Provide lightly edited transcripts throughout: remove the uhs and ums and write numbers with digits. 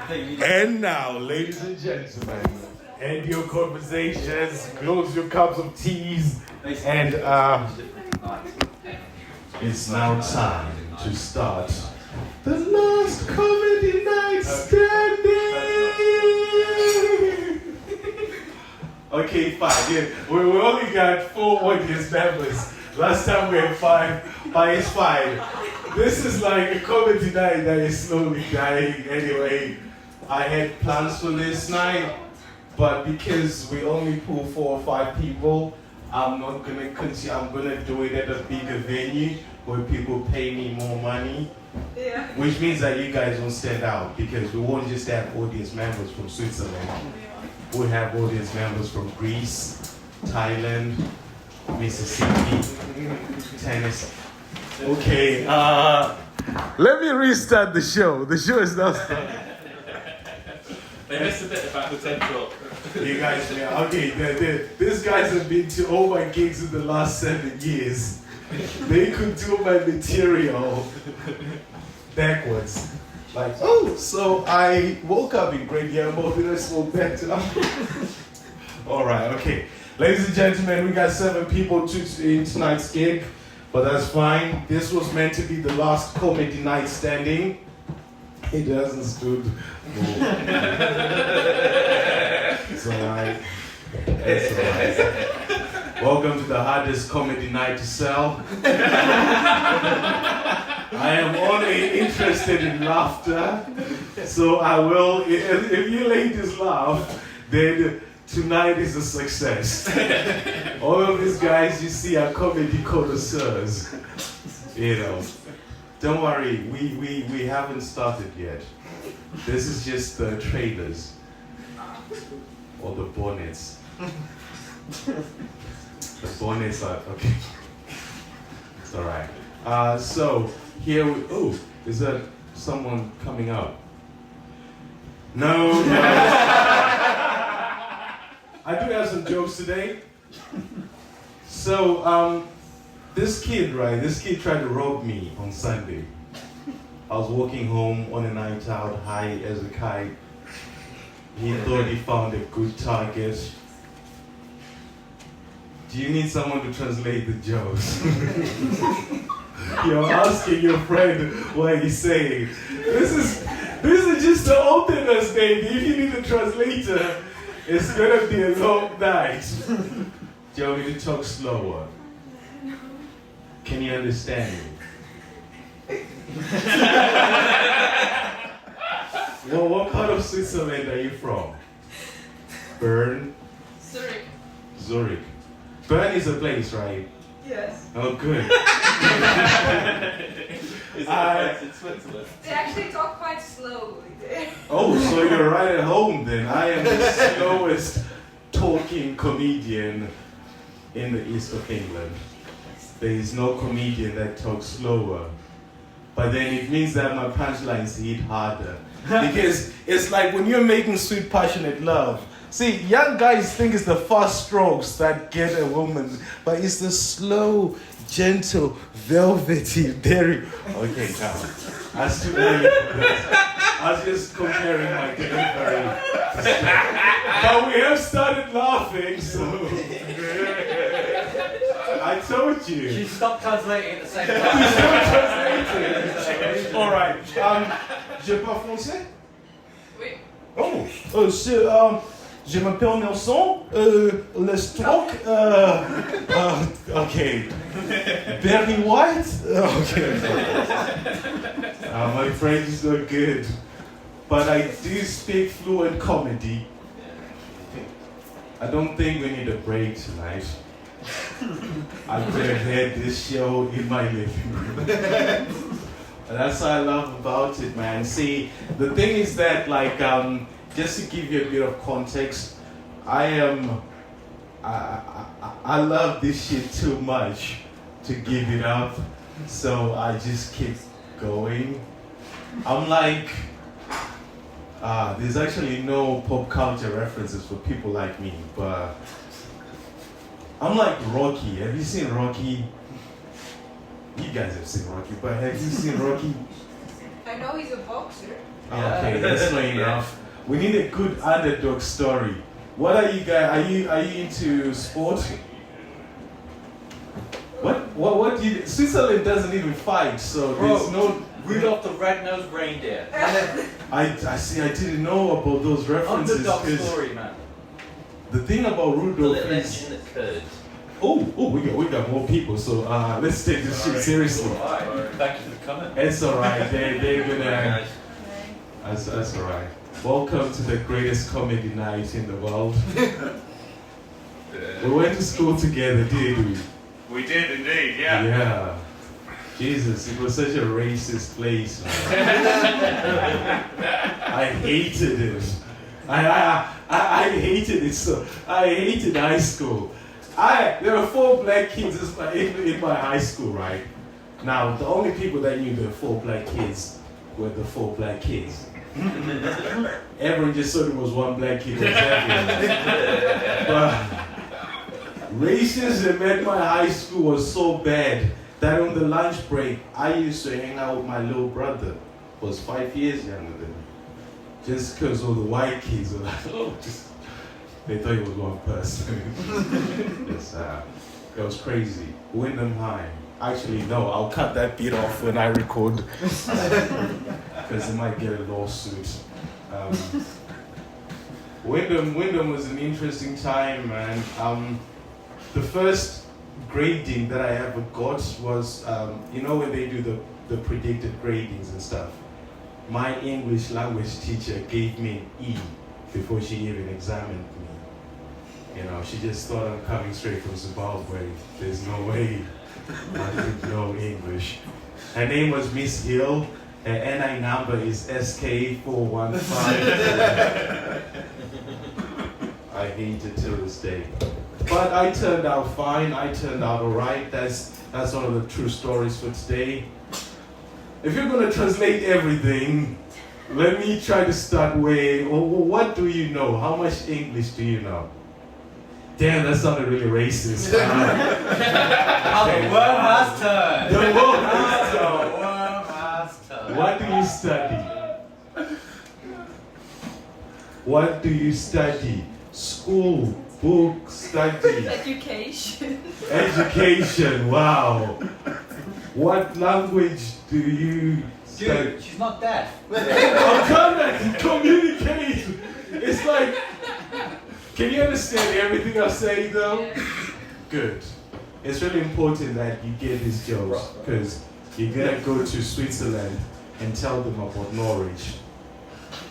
And now, ladies and gentlemen, end your conversations, close your cups of teas, and it's now time to start the last comedy night standing. Okay, fine. Yeah, we only got 4 audience members. Last time we had 5, but it's fine. This is like a comedy night that is slowly dying. Anyway, I had plans for this night, but because we only pull 4 or 5 people, I'm not gonna continue. I'm gonna do it at a bigger venue where people pay me more money. Yeah. Which means that you guys won't stand out because we won't just have audience members from Switzerland. We have audience members from Greece, Thailand, Mississippi, Tennessee. Okay, let me restart the show. The show is not started. They missed a bit about potential. You guys, yeah, okay, these guys have been to all my gigs in the last 7 years. They could do my material backwards. Like, oh, so I woke up in Great Yarmouth, did I smoke better? Alright, okay. Ladies and gentlemen, we got 7 people in tonight's gig, but that's fine. This was meant to be the last comedy night standing. It hasn't stood. It's alright. It's alright. Welcome to the hardest comedy night to sell. I am only interested in laughter, so I will, if you ladies laugh, then tonight is a success. All of these guys you see are comedy connoisseurs. You know, don't worry, we haven't started yet. This is just the trailers. Or the bonnets. The bonnets are, okay. It's alright. So, here we, oh, is that someone coming up? No. I do have some jokes today. So, this kid tried to rob me on Sunday. I was walking home on a night out, high as a kite. He thought he found a good target. Do you need someone to translate the jokes? You're asking your friend what he's saying. This is just the openers, baby. If you need a translator, it's gonna be a long night. Do you want me to talk slower? Can you understand me? Well, what part of Switzerland are you from? Bern? Zurich. Bern is a place, right? Yes. Oh, good. Is it a place in Switzerland? They actually talk quite slowly there. Oh, so you're right at home then. I am the slowest talking comedian in the east of England. There is no comedian that talks slower. But then it means that my punchlines hit harder. Because it's like when you're making sweet, passionate love. See, young guys think it's the fast strokes that get a woman, but it's the slow, gentle, velvety, very... Okay, now, that's too early for this. I was just comparing my delivery. But we have started laughing, so... I told you. She stopped translating at the same time. You stopped translating. All right. Je parle français? Oui. Oh, je m'appelle Nelson. Le stroke. Okay. Barry White. Okay. My French is not good, but I do speak fluent comedy. I don't think we need a break tonight. I could have had this show in my living room. That's what I love about it, man. See, the thing is that, like, just to give you a bit of context, I love this shit too much to give it up, so I just keep going. I'm like, there's actually no pop culture references for people like me, but I'm like Rocky. Have you seen Rocky? You guys have seen Rocky, but have you seen Rocky? I know he's a boxer. Okay, that's not enough. We need a good underdog story. What are you guys? Are you into sport? What do you? Switzerland doesn't even fight, so there's no. Rudolph the Red-Nosed Reindeer. I see. I didn't know about those references. Underdog story, man. The thing about The Rudolph little is. engine that could. We got more people, so let's take this shit seriously. Alright, thank you for coming. It's alright. They're gonna. That's alright. Welcome to the greatest comedy night in the world. We went to school together, didn't we? We did indeed, yeah. Yeah. Jesus, it was such a racist place. I hated it. I hated it so. I hated high school. There were 4 black kids in my high school, right? Now, the only people that knew the 4 black kids were the 4 black kids. Everyone just thought it was 1 black kid. But racism at my high school was so bad that on the lunch break, I used to hang out with my little brother, who was 5 years younger than me. Just because all the white kids were like, they thought he was one person. It was crazy. Wyndham High. Actually, no, I'll cut that bit off when I record. Because it might get a lawsuit. Wyndham was an interesting time, man. The first grading that I ever got was, when they do the predicted gradings and stuff. My English language teacher gave me an E before she even examined me. She just thought I'm coming straight from Zimbabwe. There's no way I could know English. Her name was Miss Hill. Her NI number is SK415. I hate it till this day. But I turned out fine. I turned out alright. That's one of the true stories for today. If you're going to translate everything, let me try to start what do you know? How much English do you know? Damn, that sounded really racist. The worm has turned. The worm has The turned. worm has turned. What do you study? What do you study? School, book, study. Education. Education, wow. What language do you study? Dude, she's not deaf. I'm trying to communicate. It's like, can you understand everything I'm saying though? Yeah. Good. It's really important that you get these jokes because you're gonna go to Switzerland and tell them about Norwich,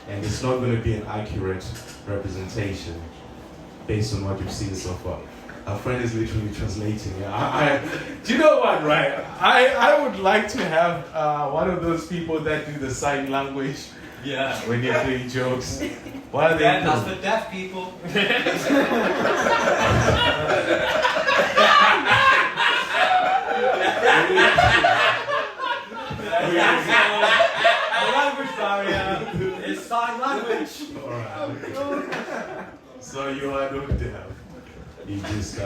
and it's not gonna be an accurate representation based on what you've seen so far. Our friend is literally translating. Do you know what, right? I would like to have one of those people that do the sign language. Yeah. When you're doing jokes. What are they That's doing? for deaf people. The language barrier is sign language. Alright. So you are not deaf. You just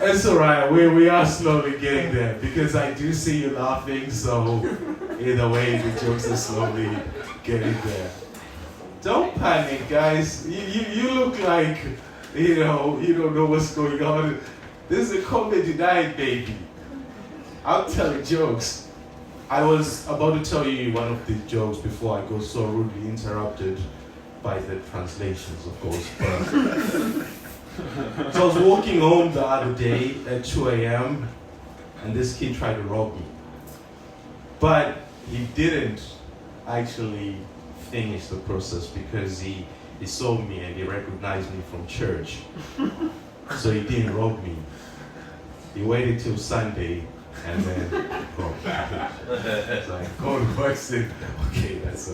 It's alright, we are slowly getting there because I do see you laughing, so either way the jokes are slowly getting there. Don't panic, guys. You look like you don't know what's going on. This is a comedy night, baby. I'll tell you jokes. I was about to tell you one of the jokes before I got so rudely interrupted by the translations, of course. But so I was walking home the other day at 2 a.m. and this kid tried to rob me. But he didn't actually finish the process because he saw me and he recognized me from church. So he didn't rob me. He waited till Sunday and then robbed me. It's like, go to Buxton. Okay, that's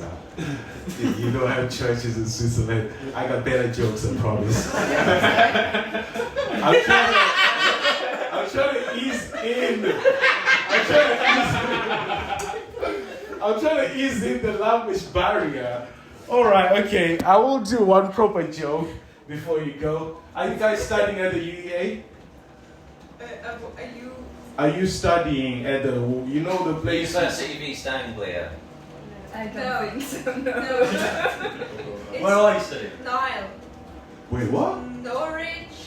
you don't have churches in Switzerland. I got better jokes, I promise. I'm trying to ease in. I'm trying to ease in the language barrier. Alright, okay. I will do one proper joke before you go. Are you guys studying at the UEA? Are you Are you studying at the, you know the place? University of East Anglia. I No. don't think so, no. Where are you studying? Nile. Wait, what? Norwich.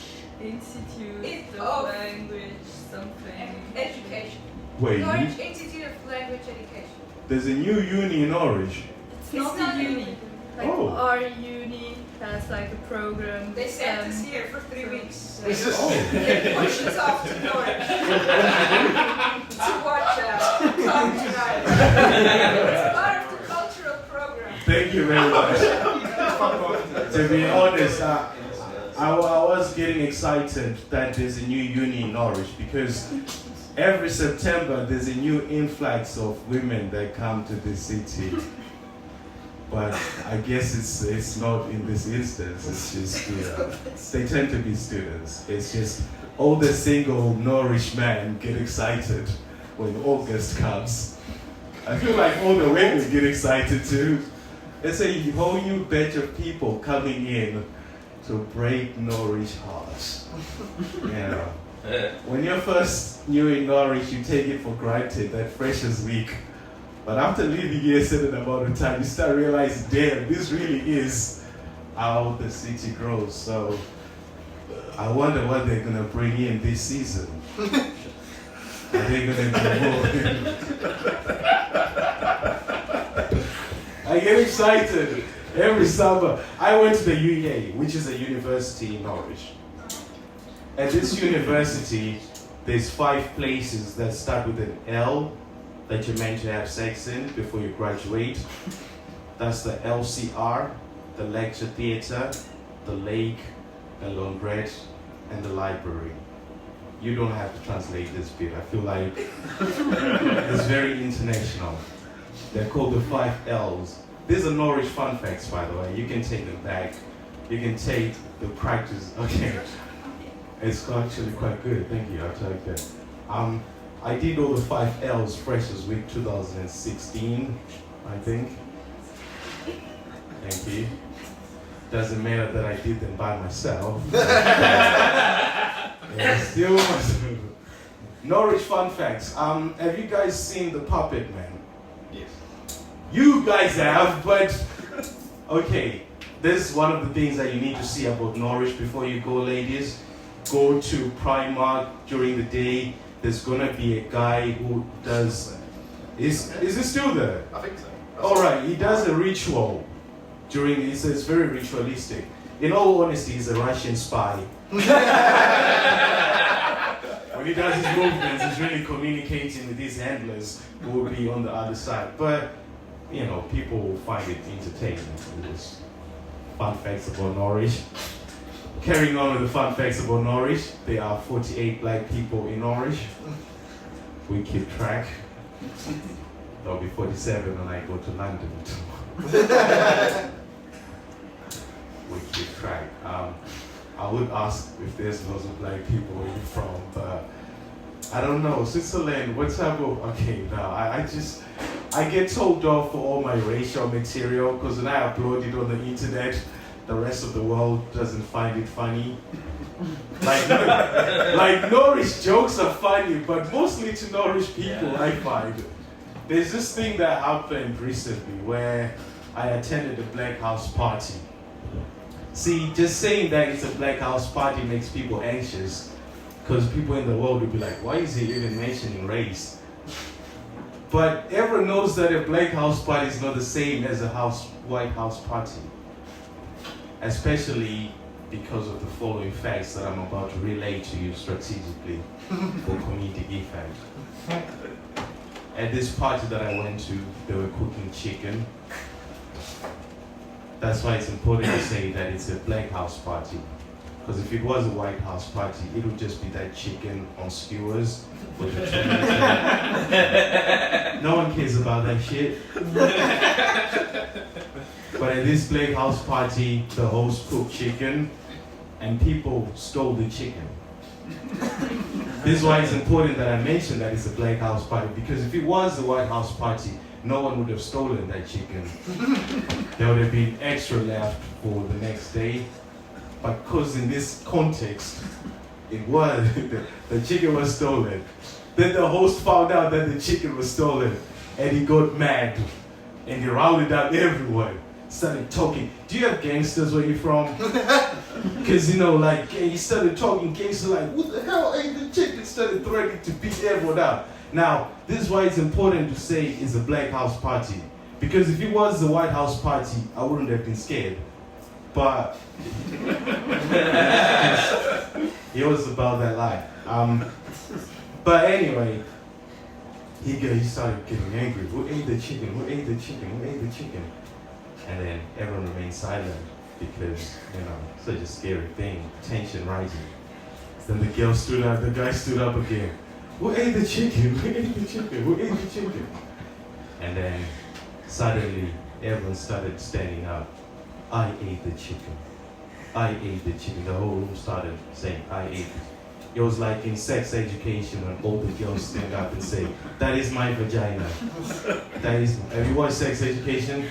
Institute Of of Language something. Education. Wait, Norwich Institute of Language Education. there's a new uni in Norwich. It's not a uni. Like Oh. our uni has like a program. They sent us here for 3 weeks. This is- They pushed us off to Norwich to watch Come to Nile. It's part of the cultural program. Thank you very much. To be honest, I was getting excited that there's a new uni in Norwich because every September there's a new influx of women that come to the city. But I guess it's not in this instance. It's just they tend to be students. It's just all the single Norwich men get excited when August comes. I feel like all the women get excited too. It's a whole new batch of people coming in to break Norwich hearts. You know, when you're first new in Norwich, you take it for granted that Freshers Week. But after living here a certain amount of time, you start realizing, damn, this really is how the city grows. So I wonder what they're gonna bring in this season. Are they gonna do more? I get excited every summer. I went to the UEA, which is a university in Norwich. At this university, there's 5 places that start with an L that you're meant to have sex in before you graduate. That's the LCR, the lecture theatre, the lake, the laundrette, and the library. You don't have to translate this bit. I feel like it's very international. They're called the 5 L's. These are Norwich fun facts, by the way. You can take them back. You can take the practice. Okay. It's actually quite good. Thank you. I'll take that. I did all the 5 L's Freshers Week 2016, I think. Thank you. Doesn't matter that I did them by myself. Yeah, still Norwich fun facts. Have you guys seen The Puppet Man? Yes. You guys have, but okay. This is one of the things that you need to see about Norwich before you go, ladies. Go to Primark during the day. There's gonna be a guy who does. Is he still there? I think so. All right, he does a ritual during. It's very ritualistic. In all honesty, he's a Russian spy. When he does his movements, he's really communicating with his handlers who will be on the other side. But you know, people will find it entertaining. It's fun facts about Norwich. Carrying on with the fun facts about Norwich, there are 48 black people in Norwich. We keep track. There'll be 47 when I go to London. We keep track. I would ask if there's lots of black people where you're from, but I don't know. Switzerland, what type of... Okay, now I get told off for all my racial material because when I upload it on the internet, the rest of the world doesn't find it funny. Like Norwich jokes are funny, but mostly to Norwich people, I find. There's this thing that happened recently where I attended a black house party. See, just saying that it's a black house party makes people anxious because people in the world will be like, why is he even mentioning race? But everyone knows that a black house party is not the same as a white house party. Especially because of the following facts that I'm about to relay to you strategically for comedic effect. At this party that I went to, they were cooking chicken. That's why it's important to say that it's a black house party. Because if it was a white house party, it would just be that chicken on skewers with the tomato. No one cares about that shit. But at this black house party, the host cooked chicken and people stole the chicken. This is why it's important that I mention that it's a black house party, because if it was a white house party, no one would have stolen that chicken. There would have been extra left for the next day. But because in this context, it was, the chicken was stolen. Then the host found out that the chicken was stolen, and he got mad, and he rounded up everyone, started talking. Do you have gangsters where you're from? Because, you know, like, he started talking gangster, like, what the hell ate the chicken? Started threatening to beat everyone up. Now, this is why it's important to say it's a black house party. Because if it was the White House party, I wouldn't have been scared. But it was about that life. But anyway, he started getting angry. Who ate the chicken? Who ate the chicken? Who ate the chicken? And then everyone remained silent because, you know, such a scary thing, tension rising. Then the girl stood up, the guy stood up again. Who ate the chicken? Who ate the chicken? Who ate the chicken? And then suddenly everyone started standing up. I ate the chicken. I ate the chicken. The whole room started saying, I ate it. It was like in sex education when all the girls stand up and say, that is my vagina. That is, have you watched Sex Education?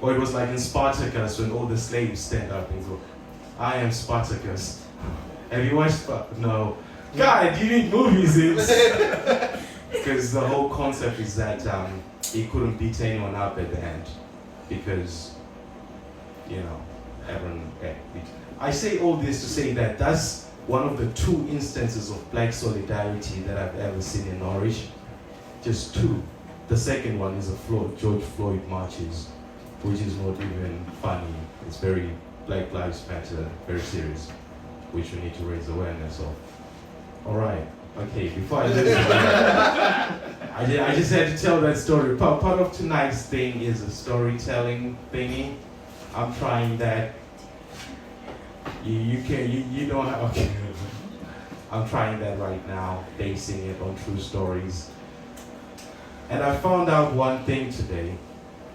Or it was like in Spartacus when all the slaves stand up and go, I am Spartacus. Have you watched No. God, you need movies. Because the whole concept is that he couldn't beat anyone up at the end. Because, you know, everyone... I say all this to say that that's one of the 2 instances of black solidarity that I've ever seen in Norwich. Just 2. The second one is George Floyd marches, which is not even funny. It's very Black Lives Matter, very serious, which we need to raise awareness of. All right, okay, before I do I just had to tell that story. Part of tonight's thing is a storytelling thingy. I'm trying that. You don't have, okay. I'm trying that right now, basing it on true stories. And I found out one thing today,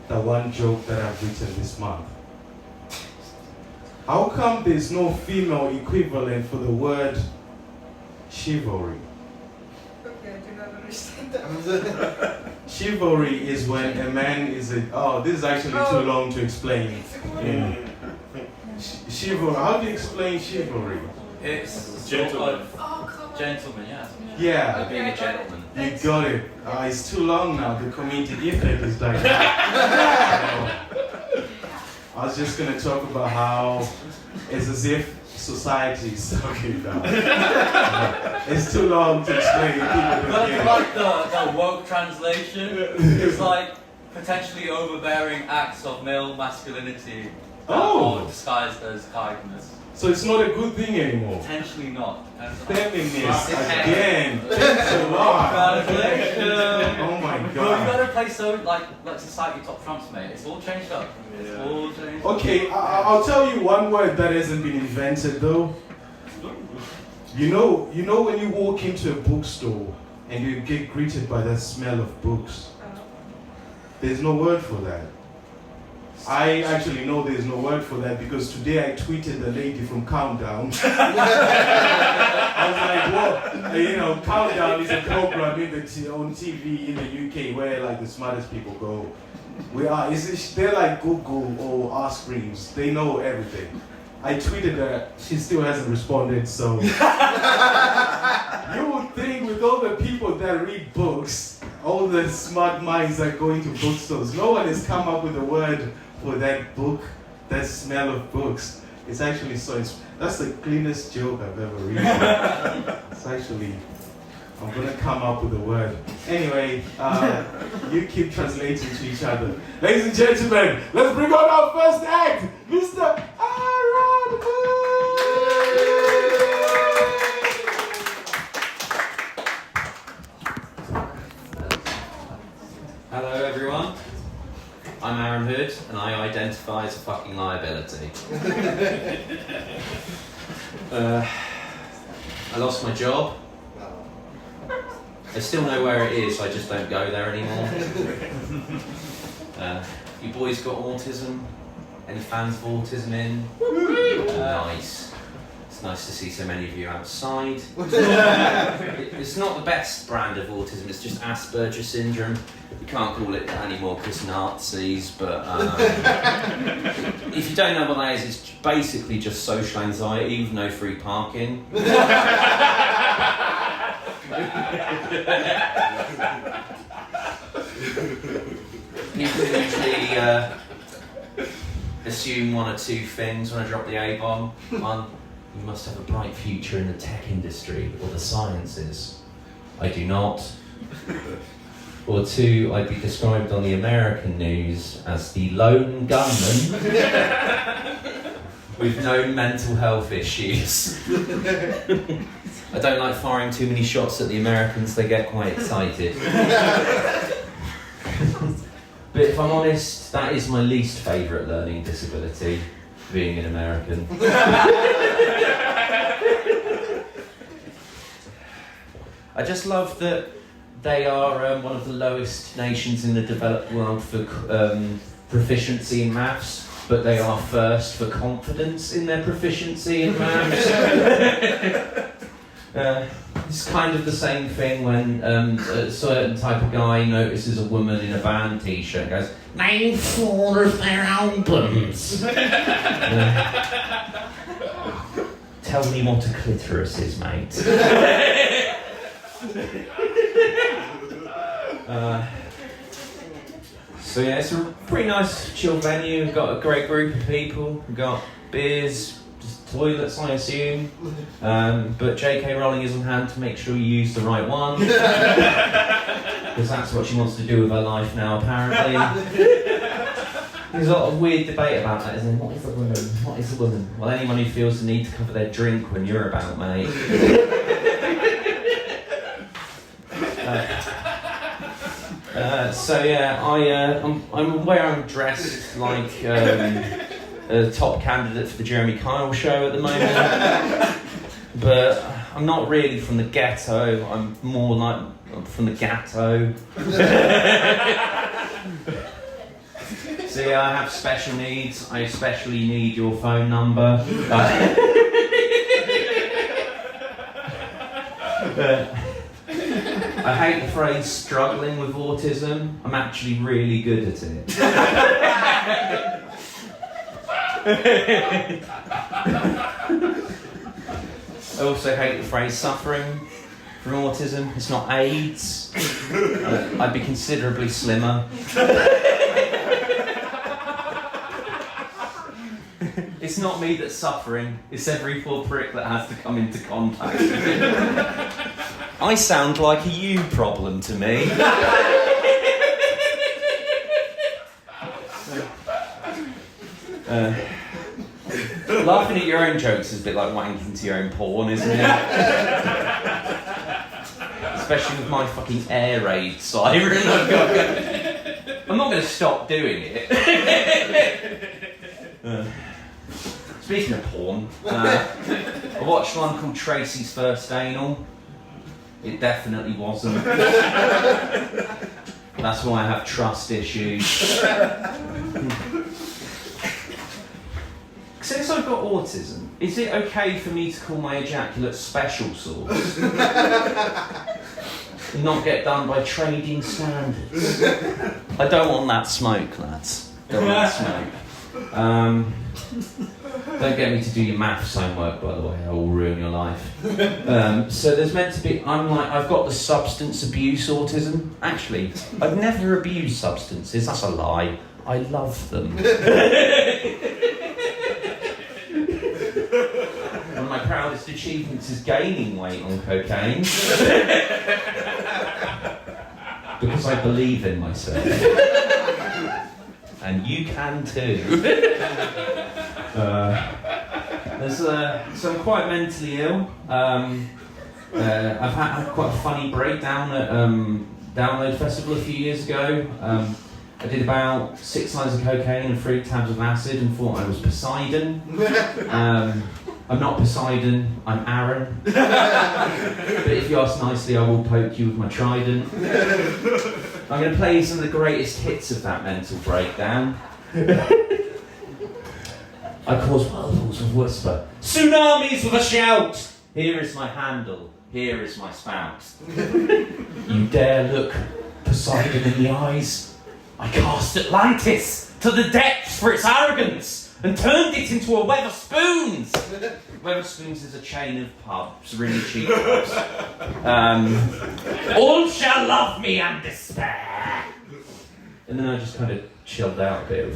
the one joke that I've written this month. How come there's no female equivalent for the word chivalry? Okay, I do not understand that. Chivalry is when a man is this is actually too long to explain. Chivalry, how do you explain chivalry? It's Gentleman. Gentleman, yeah. Yeah, Like being a gentleman. you got it. It's too long now, the comedic effect is like I was just gonna talk about how it's as if society is talking now. It's too long to explain. People don't That's get it. like the woke translation. It's like potentially overbearing acts of male masculinity that are disguised as kindness. So it's not a good thing anymore. Potentially not. Feminist again. So long. Translation. Oh my Bro, you god. gotta play so like society top trumps, mate. It's all changed up. It's all changed. Okay, I'll tell you one word that hasn't been invented though. You know when you walk into a bookstore and you get greeted by that smell of books. There's no word for that. I actually know there's no word for that because today I tweeted the lady from Countdown. I was like, what? You know, Countdown is a program on TV in the UK where like the smartest people go. They're like Google or Ask Reeves. They know everything. I tweeted her, she still hasn't responded, so. You would think with all the people that read books, all the smart minds that go into bookstores, no one has come up with a word for that book, that smell of books. It's actually that's the cleanest joke I've ever read. It's actually, I'm gonna come up with a word. Anyway, you keep translating to each other. Ladies and gentlemen, let's bring on our first act, Mr. Aaron Hood! Hello everyone, I'm Aaron Hood and I identify as a fucking liability. I lost my job. I still know where it is, I just don't go there anymore. You boys got autism? Any fans of autism in? Nice. It's nice to see so many of you outside. It's not the best brand of autism, it's just Asperger's syndrome. You can't call it that anymore because Nazis, but if you don't know what that is, it's basically just social anxiety with no free parking. You can usually assume one or two things when I drop the A-bomb. One, you must have a bright future in the tech industry or the sciences. I do not. Or two, I'd be described on the American news as the lone gunman with no mental health issues. I don't like firing too many shots at the Americans, they get quite excited. But if I'm honest, that is my least favourite learning disability, being an American. I just love that they are one of the lowest nations in the developed world for proficiency in maths, but they are first for confidence in their proficiency in maths. It's kind of the same thing when a certain type of guy notices a woman in a band t-shirt and goes, "Name 4 of their albums." Tell me what a clitoris is, mate. So yeah, it's a pretty nice chill venue. We've got a great group of people. We've got beers, just toilets I assume, but J.K. Rowling is on hand to make sure you use the right one, because that's what she wants to do with her life now apparently. There's a lot of weird debate about that, isn't there? What is a woman? What is a woman? Well, anyone who feels the need to cover their drink when you're about, mate. So yeah, I'm aware I'm dressed like a top candidate for the Jeremy Kyle show at the moment, but I'm not really from the ghetto. I'm more like I'm from the gatto. So yeah, I have special needs. I especially need your phone number. I hate the phrase struggling with autism. I'm actually really good at it. I also hate the phrase suffering from autism. It's not AIDS. I'd be considerably slimmer. It's not me that's suffering, it's every poor prick that has to come into contact with it. I sound like a you problem to me. Laughing at your own jokes is a bit like wanking to your own porn, isn't it? Especially with my fucking air raid siren. I'm not going to stop doing it. Speaking of porn, I watched one called Tracy's First Anal. It definitely wasn't. That's why I have trust issues. Since I've got autism, is it okay for me to call my ejaculate special sauce? And not get done by trading standards? I don't want that smoke, lads. Don't want that smoke. Don't get me to do your maths homework, by the way, I will ruin your life. So there's meant to be, I've got the substance abuse autism. Actually, I've never abused substances, that's a lie. I love them. One of my proudest achievements is gaining weight on cocaine. Because I believe in myself. And you can too. So I'm quite mentally ill. I've had quite a funny breakdown at Download Festival a few years ago. I did about 6 lines of cocaine and 3 tabs of acid and thought I was Poseidon. I'm not Poseidon, I'm Aaron. But if you ask nicely, I will poke you with my trident. I'm going to play some of the greatest hits of that mental breakdown. I cause whirlpools with whisper, tsunamis with a shout! Here is my handle, here is my spout. You dare look Poseidon in the eyes? I cast Atlantis to the depths for its arrogance. and turned it into a Wetherspoons. Wetherspoons is a chain of pubs, really cheap pubs. All shall love me and despair. And then I just kind of chilled out a bit.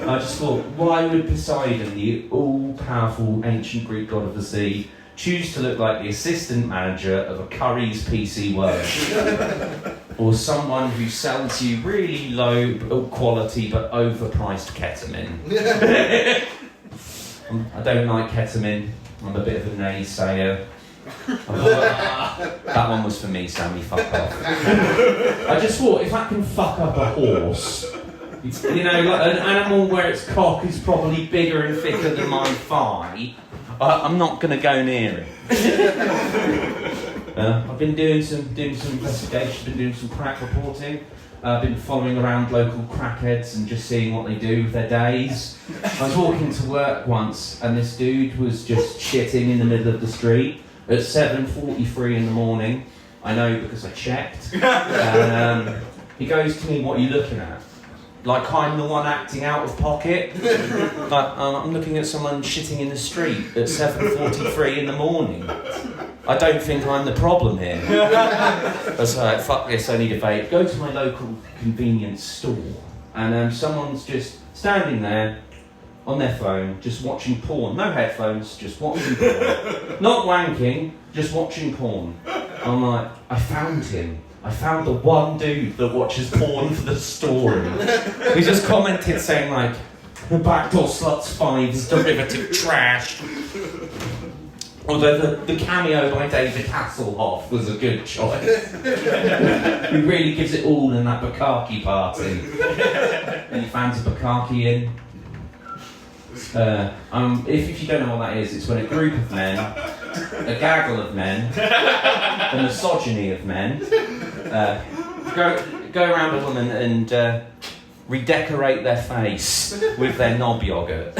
I just thought, why would Poseidon, the all-powerful ancient Greek god of the sea, choose to look like the assistant manager of a Curry's PC World? Or someone who sells you really low quality but overpriced ketamine? I don't like ketamine. I'm a bit of a naysayer. That one was for me, Sammee, fuck off. I just thought, if I can fuck up a horse, you know, like an animal where its cock is probably bigger and thicker than my thigh, I'm not going to go near it. I've been doing some investigation, been doing some crack reporting. I've been following around local crackheads and just seeing what they do with their days. I was walking to work once and this dude was just shitting in the middle of the street at 7:43 in the morning. I know because I checked. And he goes to me, "What are you looking at?" Like I'm the one acting out of pocket. Like I'm looking at someone shitting in the street at 7:43 in the morning. I don't think I'm the problem here. I was like, fuck this, I need a vape. Go to my local convenience store and someone's just standing there on their phone, just watching porn. No headphones, just watching porn. Not wanking, just watching porn. I'm like, I found him. I found the one dude that watches porn for the story. He just commented saying like, "The Backdoor Sluts 5's derivative trash." Although the cameo by David Hasselhoff was a good choice. He really gives it all in that bukkake party. Any fans of bukkake in? If you don't know what that is, it's when a group of men, a gaggle of men, a misogyny of men, go around a woman and redecorate their face with their knob yogurt.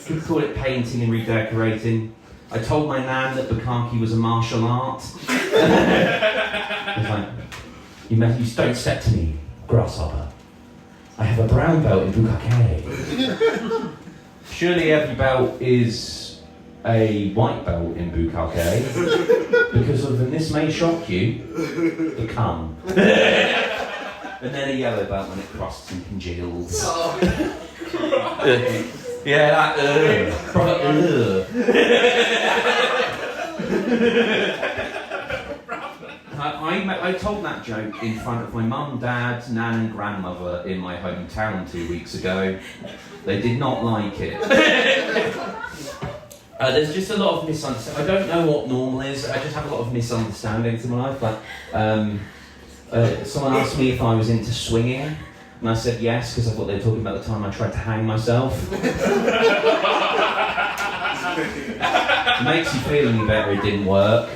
We call it painting and redecorating. I told my nan that bukkake was a martial art. He's like, you don't step to me, grasshopper. I have a brown belt in bukkake. Surely every belt is a white belt in bukkake, because of them this may shock you, the cum. And then a yellow belt when it crusts and congeals. Yeah, that probably I told that joke in front of my mum, dad, nan and grandmother in my hometown 2 weeks ago. They did not like it. There's just a lot of misunderstanding. I don't know what normal is. I just have a lot of misunderstandings in my life. Like, someone asked me if I was into swinging, and I said yes, because I thought they were talking about the time I tried to hang myself. It makes you feel any better, it didn't work.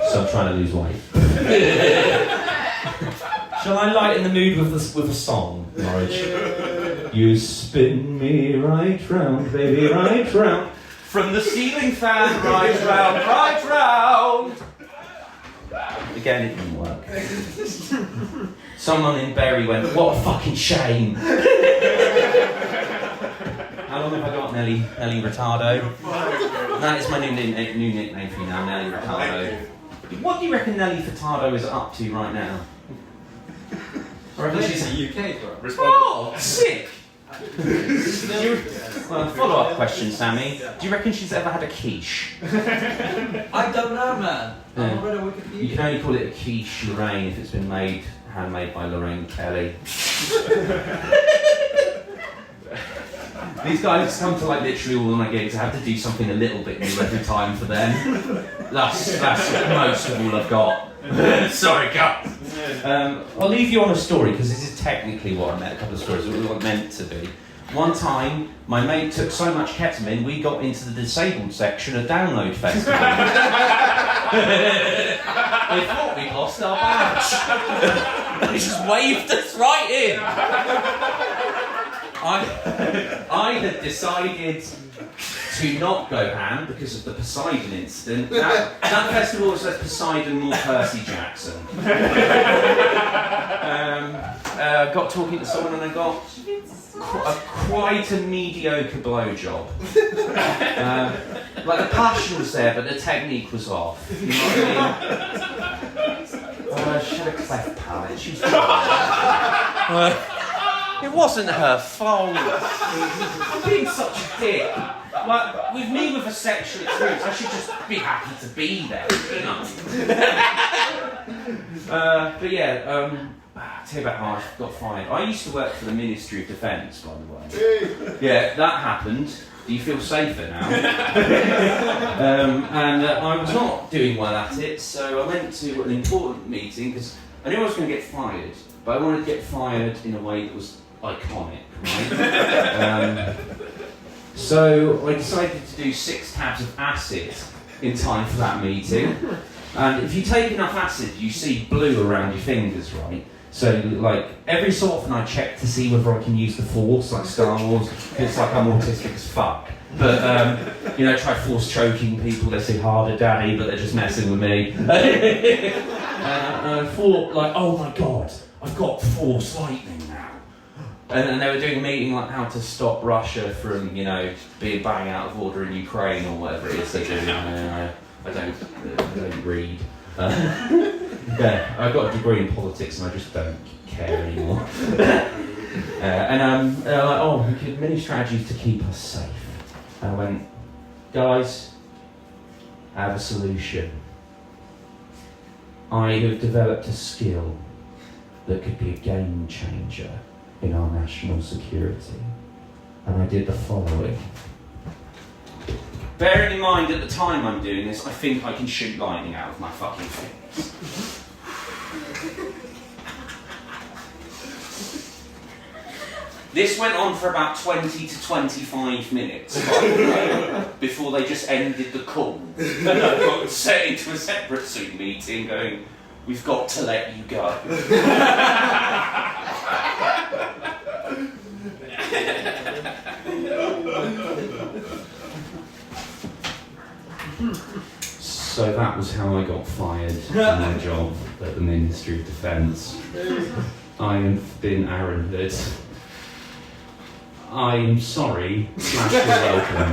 So I'm trying to lose weight. Shall I lighten the mood with a song, Norwich? You spin me right round, baby, right round. From the ceiling fan, right round, right round. Again, it didn't work. Someone in Bury went, "What a fucking shame." How long have I got, Nelly? Nelly Retardo? That is my new nickname for you now, Nelly Retardo. What do you reckon Nelly Furtado is up to right now? I reckon she's a UK club. Oh, sick! Well, follow-up question, Sammee. Do you reckon she's ever had a quiche? I don't know, man. I'm read a Wikipedia. You can only call it a quiche Lorraine if it's been handmade by Lorraine Kelly. These guys come to like literally all of my gigs. I have to do something a little bit new every time for them. That's most of all I've got. Sorry, guys. I'll leave you on a story because this is technically what I meant. A couple of stories. What it was meant to be. One time, my mate took so much ketamine, we got into the disabled section at Download Festival. They thought we'd lost our badge. They just waved us right in. I had decided to not go ham because of the Poseidon incident. That festival was at Poseidon more Percy Jackson. Got talking to someone and I got quite a mediocre blowjob. Like the passion was there, but the technique was off. You know what I mean? She had a cleft palate. She was it wasn't her fault. I'm being such a dick. Like, with me with a sexual experience, I should just be happy to be there, you know. But yeah, I'll tell you about how I got fired. I used to work for the Ministry of Defence, by the way. Yeah, that happened. Do you feel safer now? And I was not doing well at it, so I went to an important meeting because I knew I was going to get fired, but I wanted to get fired in a way that was iconic, right? So I decided to do 6 tabs of acid in time for that meeting. And if you take enough acid, you see blue around your fingers, right? So, like, every so often I check to see whether I can use the Force, like Star Wars, because it's like I'm autistic as fuck. But, you know, try force choking people, they say harder daddy, but they're just messing with me. And I thought, like, oh my god, I've got Force lightning now. And they were doing a meeting like how to stop Russia from, you know, being bang out of order in Ukraine or whatever it is they do. I don't read. Yeah, I got a degree in politics and I just don't care anymore. And they're like, oh, we could many strategies to keep us safe. And I went, guys, I have a solution. I have developed a skill that could be a game changer in our national security. And I did the following. Bearing in mind at the time I'm doing this, I think I can shoot lightning out of my fucking fingers. This went on for about 20 to 25 minutes before they just ended the call. And I got set into a separate Zoom meeting going, we've got to let you go. So that was how I got fired from my job at the Ministry of Defence. I have been Aaron Hood. I am sorry, / you're welcome.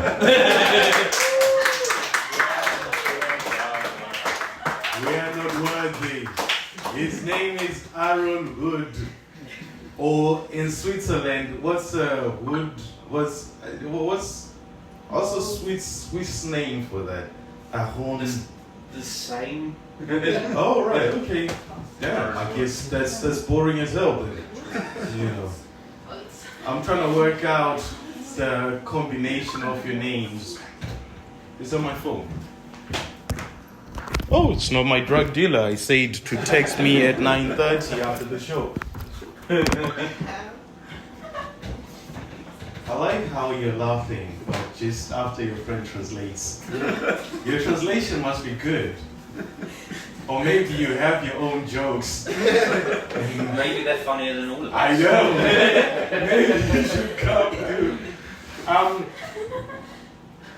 We are not worthy. His name is Aaron Hood. Or in Switzerland, what's Hood? What's also Swiss name for that? Aaron. The same? Oh right, okay. Yeah, I guess that's boring as hell then. You know. I'm trying to work out the combination of your names. It's on my phone. Oh, it's not my drug dealer. I said to text me at 9:30 after the show. I like how you're laughing, but just after your friend translates. Your translation must be good. Or maybe you have your own jokes. Maybe they're funnier than all of us. I know. Maybe you should come, dude.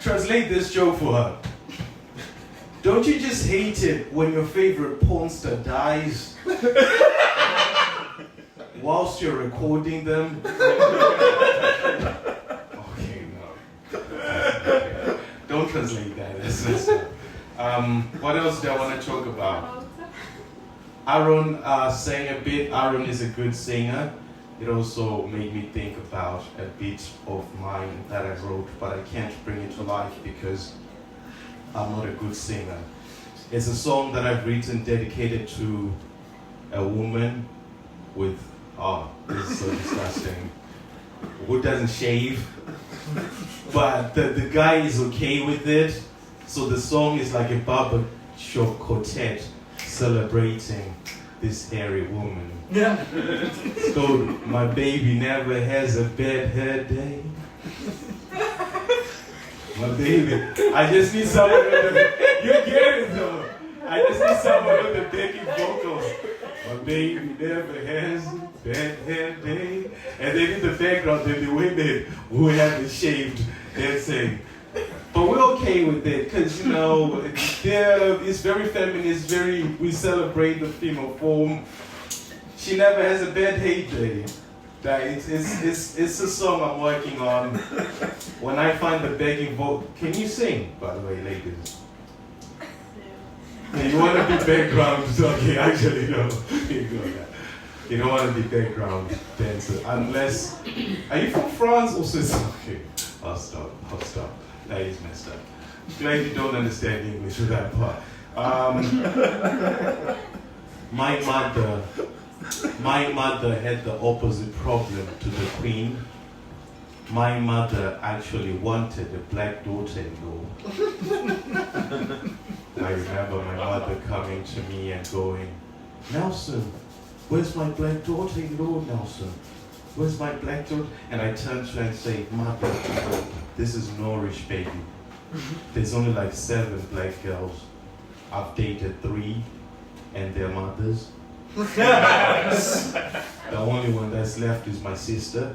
Translate this joke for her. Don't you just hate it when your favorite porn star dies whilst you're recording them? Okay, no. Don't translate that. What else do I want to talk about? Aaron sang a bit. Aaron is a good singer. It also made me think about a bit of mine that I wrote, but I can't bring it to life because I'm not a good singer. It's a song that I've written dedicated to a woman with, this is so disgusting, who doesn't shave, but the guy is okay with it. So the song is like a barbershop quartet celebrating this hairy woman. Yeah. So my baby never has a bad hair day. My baby, I just need someone with the, you get it though. I just need someone with the backing vocals. My baby never has a bad hair day. And then in the background, then the women who haven't shaved, they're saying, But we're okay with it because, you know, it's very feminist, we celebrate the female form. She never has a bad hate day. That it's a song I'm working on. When I find the begging vote, can you sing, by the way, ladies? You want to be background? Okay, actually no. You don't want to be background dancer unless. Are you from France or Switzerland? Okay, I'll stop. That is messed up. Glad you don't understand English with that part. My mother had the opposite problem to the Queen. My mother actually wanted a black daughter-in-law. I remember my mother coming to me and going, Nelson, where's my black daughter-in-law, Nelson? Where's my black daughter? And I turned to her and say, Mother, this is Norwich, baby. There's only like 7 black girls. I've dated 3 and their mothers. The only one that's left is my sister,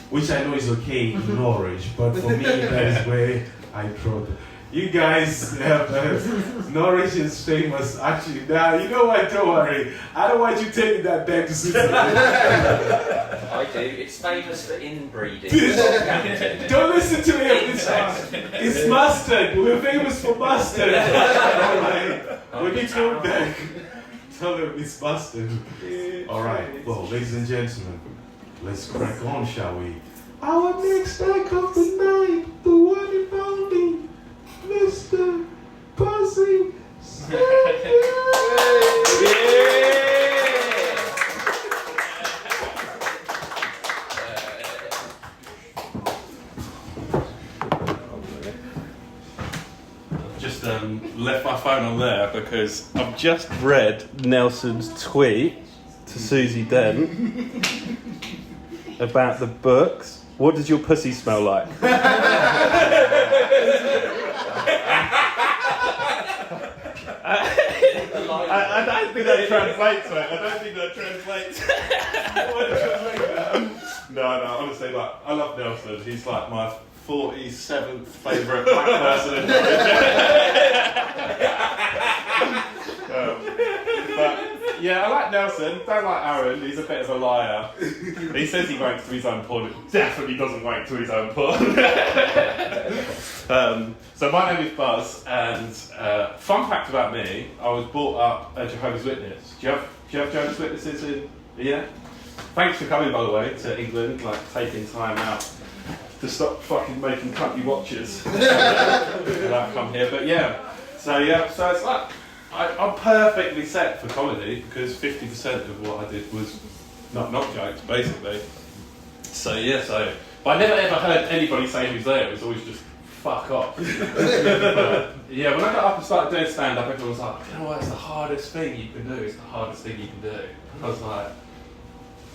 which I know is okay in Norwich, but for me that is where I draw the... You guys have Norwich is famous. Actually, now you know what? Don't worry. I don't want you taking that back to Switzerland. I do. It's famous for inbreeding. Don't listen to me. It's mustard. We're famous for mustard. When you go back, tell them it's mustard. All right. Well, ladies and gentlemen, let's crack on, shall we? Our next act of the night, the one and only Mr. Buzzy Seager. I've just left my phone on there because I've just read Nelson's tweet to Susie Dent about the books. What does your pussy smell like? I don't think that translates, mate. I don't think that translates. No, honestly, like, I love Nelson. He's like my 47th favourite black person in but yeah, I like Nelson. Don't like Aaron. He's a bit of a liar. He says he wanks to his own porn. He definitely doesn't wank to his own porn. So my name is Buzz, and fun fact about me: I was brought up a Jehovah's Witness. Do you have Jehovah's Witnesses in? Yeah. Thanks for coming, by the way, to England. Like taking time out to stop fucking making cunty watches. And I've come here, but yeah. So it's like. I'm perfectly set for comedy because 50% of what I did was not jokes, basically. But I never ever heard anybody say who's there. It was always just fuck off. But, yeah, when I got up and started doing stand-up, everyone was like, you know what, it's the hardest thing you can do. It's the hardest thing you can do. I was like,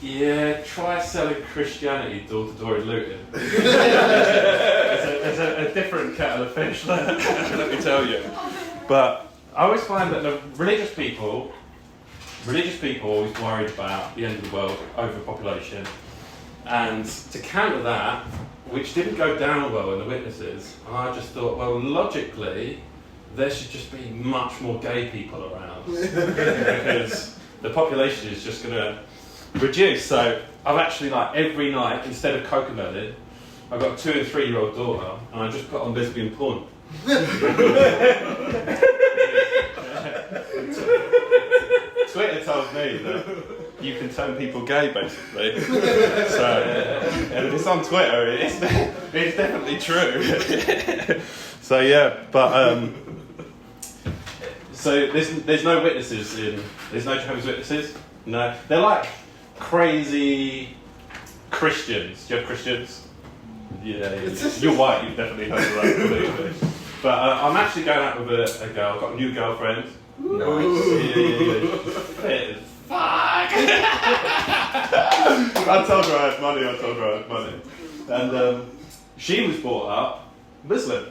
yeah, try selling Christianity door to door in Luton. It's a different kettle of fish, let me tell you. But I always find that the religious people are always worried about the end of the world, overpopulation, and to counter that, which didn't go down well in the witnesses, I just thought, well, logically, there should just be much more gay people around because the population is just going to reduce. So I've actually, like, every night, instead of Cocomelon, I've got a 2 and 3 year old daughter, and I just put on lesbian porn. Twitter told me that you can turn people gay, basically. So, and if it's on Twitter, it's definitely true. So yeah, but so there's no witnesses there's no Jehovah's Witnesses. No, they're like crazy Christians. Do you have Christians? Yeah, you're white. You've definitely heard of that, believe me. But I'm actually going out with a girl. I've got a new girlfriend. Nice. Yeah. Fuck! I told her I had money. And she was brought up Muslim.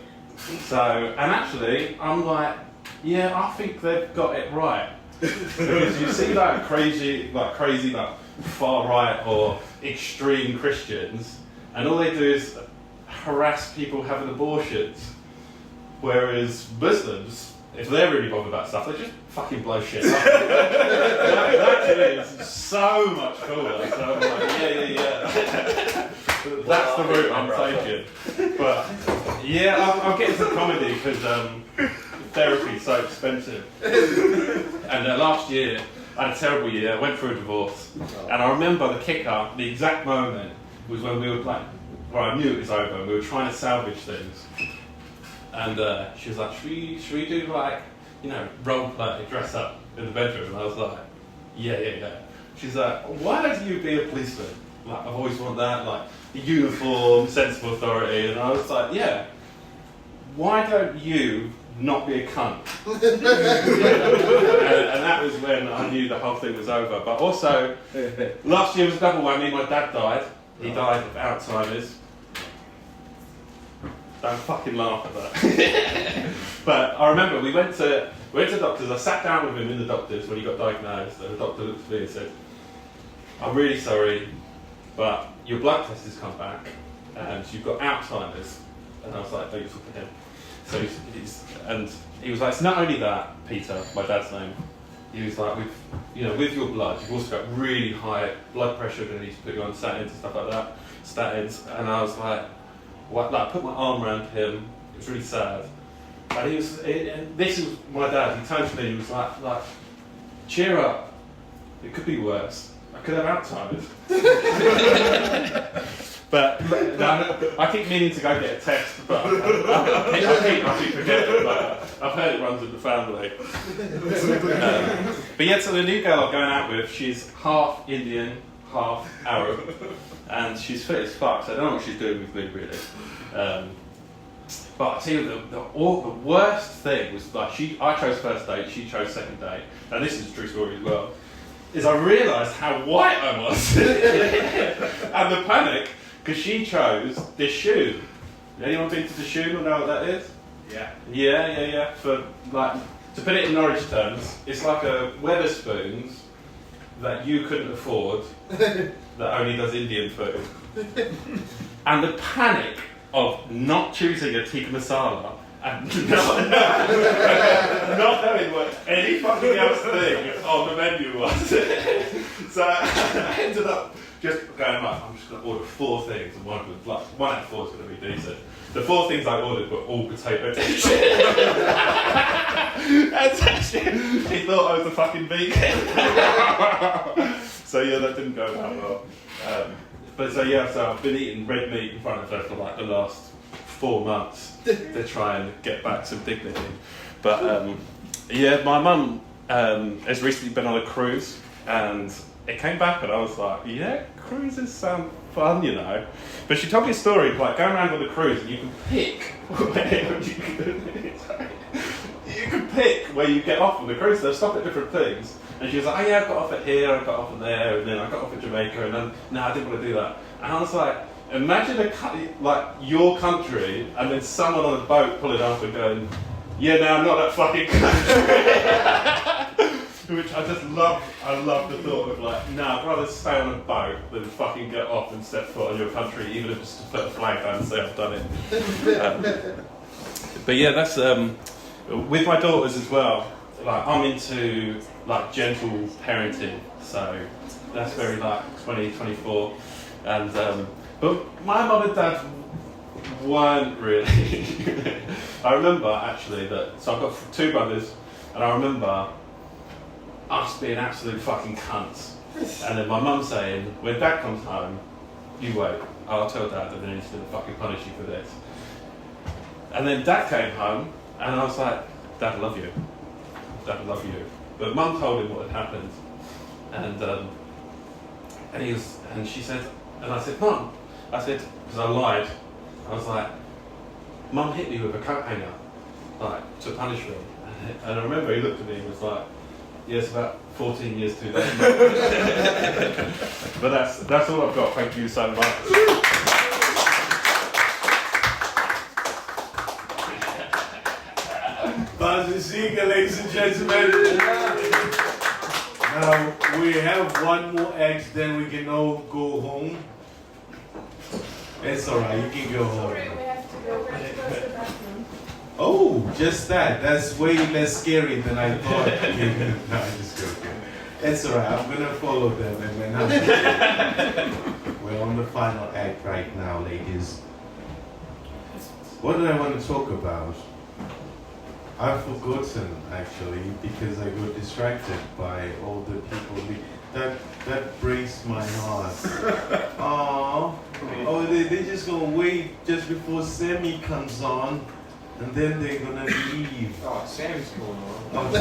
So, and actually, I'm like, yeah, I think they've got it right. Because you see like crazy, far right or extreme Christians, and all they do is harass people having abortions. Whereas Muslims, if they're really bothered about stuff, they just fucking blow shit up. that to me is so much cooler. So I'm like, yeah. That's the route I'm taking. But yeah, I'm getting some comedy because therapy is so expensive. And last year, I had a terrible year. I went through a divorce, and I remember the kicker, the exact moment was when we were like, well, I knew it was over. And we were trying to salvage things, and she was like, "Should we do like, role play, dress up in the bedroom?" And I was like, "Yeah." She's like, "Why don't you be a policeman? Like, I've always wanted that, like a uniform, sense of authority." And I was like, "Yeah. Why don't you not be a cunt?" and that was when I knew the whole thing was over. But also, last year was a double whammy. My dad died. He died of Alzheimer's. Don't fucking laugh at that. But I remember we went to doctors. I sat down with him in the doctors when he got diagnosed, and the doctor looked at me and said, "I'm really sorry, but your blood test has come back, and you've got Alzheimer's." And I was like, "Don't you talk to him." So he was like, "It's not only that, Peter, my dad's name." He was like, with your blood, you've also got really high blood pressure. Going to need to put you on statins and stuff like that. Statins." And I was like, "What?" Like, I put my arm around him. It was really sad. And this was my dad. He turned to me and he was like, "Cheer up. It could be worse. I could have Alzheimer's." But I keep meaning to go get a test, but I keep forgetting. But I've heard it runs in the family. But yeah, so the new girl I'm going out with, she's half Indian, half Arab, and she's fit as fuck. So I don't know what she's doing with me really. But I tell you, the worst thing was like I chose first date, she chose second date, and this is a true story as well. Is I realised how white I was, and the panic. Because she chose Dishoom. Anyone been to Dishoom or know what that is? Yeah. For like, to put it in Norwich terms, it's like a Wetherspoons that you couldn't afford, that only does Indian food. And the panic of not choosing a tikka masala and not knowing what any fucking else thing on the menu was. So I ended up just going, like, I'm just going to order 4 things, and one out of 4 is going to be decent. The 4 things I ordered were all potato dishes. He thought I was a fucking vegan. So yeah, that didn't go that well. So I've been eating red meat in front of her for like the last 4 months to try and get back some dignity. But my mum has recently been on a cruise, and it came back and I was like, yeah, cruises sound fun, But she told me a story, like going around on a cruise and you can pick where you get off on the cruise. They'll stop at different things. And she was like, "Oh yeah, I got off at here, I got off at there, and then I got off at Jamaica, and then, no, I didn't want to do that." And I was like, imagine your country, and then someone on a boat pulling up and going, "Yeah, no, I'm not that fucking country." Which I just love. I love the thought of like, I'd rather stay on a boat than fucking get off and step foot on your country, even if it's to put a flag down and say I've done it. But yeah, that's with my daughters as well. Like, I'm into like gentle parenting, so that's very like 2024. And but my mum and dad weren't really. I remember actually so I've got 2 brothers, and I remember us being absolute fucking cunts. And then my mum saying, when Dad comes home, you wait, I'll tell Dad, and then he's going to fucking punish you for this. And then Dad came home, and I was like, "Dad, I love you. Dad, I love you." But Mum told him what had happened. And she said, and I said, "Mum," I said, because I lied, I was like, "Mum hit me with a coat hanger, like, to punish me." And I remember he looked at me and was like, "Yeah, it's about 14 years too late." But that's all I've got. Thank you so much. Buzzy Seager, ladies and gentlemen. Now we have one more act, then we can all go home. It's alright, you can go home. Sorry, we have to go to the bathroom. Oh, just that. That's way less scary than I thought. No, I'm just joking. It's alright. I'm gonna follow them and then we're on the final act right now, ladies. What did I want to talk about? I've forgotten actually because I got distracted by all the people. That breaks my heart. Aww. Oh, they're just gonna wait just before Sammee comes on, and then they're gonna leave. Oh, Sammy's going on.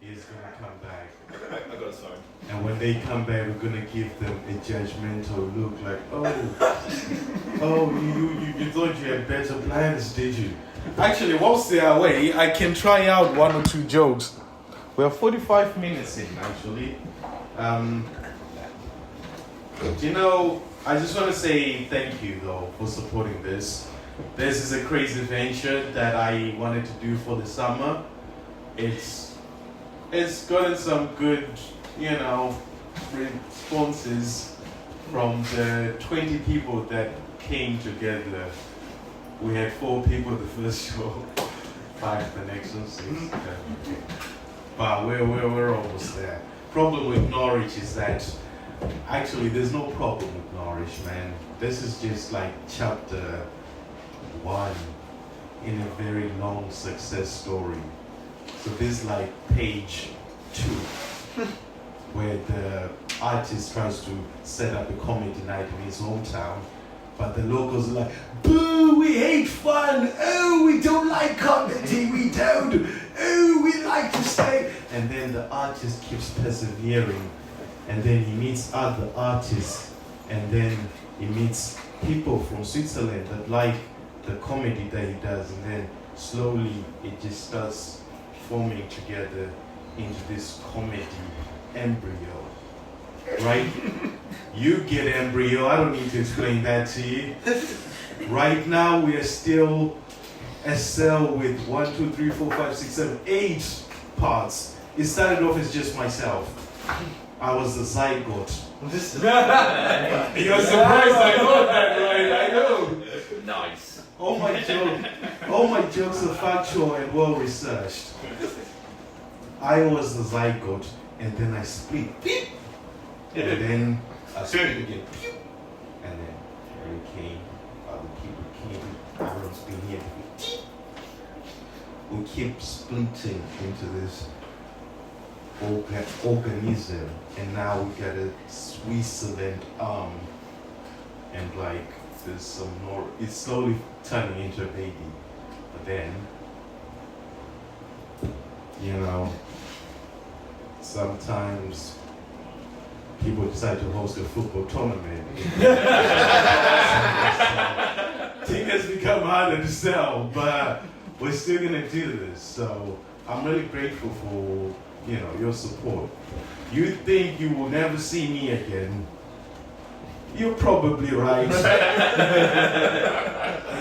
He's gonna come back. I got a sign. And when they come back, we're gonna give them a judgmental look like, oh, you thought you had better plans, did you? Actually, whilst they're away, I can try out 1 or 2 jokes. We're 45 minutes in, actually. You know, I just want to say thank you, though, for supporting this. This is a crazy venture that I wanted to do for the summer. It's gotten some good, you know, responses from the 20 people that came together. We had 4 people the first show, 5 the next one, 6. But we're almost there. Problem with Norwich is that actually there's no problem with Norwich, man. This is just like chapter 1 in a very long success story. So this is like page 2, where the artist tries to set up a comedy night in his hometown, but the locals are like, boo, we hate fun, oh, we don't like comedy, we don't, oh, we like to stay. And then the artist keeps persevering, and then he meets other artists, and then he meets people from Switzerland that like the comedy that he does, and then slowly it just starts forming together into this comedy embryo, right? You get embryo, I don't need to explain that to you. Right now we are still a cell with 1, 2, 3, 4, 5, 6, 7, 8 parts. It started off as just myself. I was the zygote. You're surprised I know that, right? I know. Nice. All my jokes are factual and well researched. I was the zygote, and then I split, beep, and then I split again, pew, and then Harry came, other people came, Aaron's been here. We keep splitting into this organism, and now we got a Switzerland arm, and like there's some more. It's slowly turning into a baby, but then, you know, sometimes people decide to host a football tournament. Things has become harder to sell, but we're still gonna do this. So I'm really grateful for, you know, your support. You think you will never see me again? You're probably right.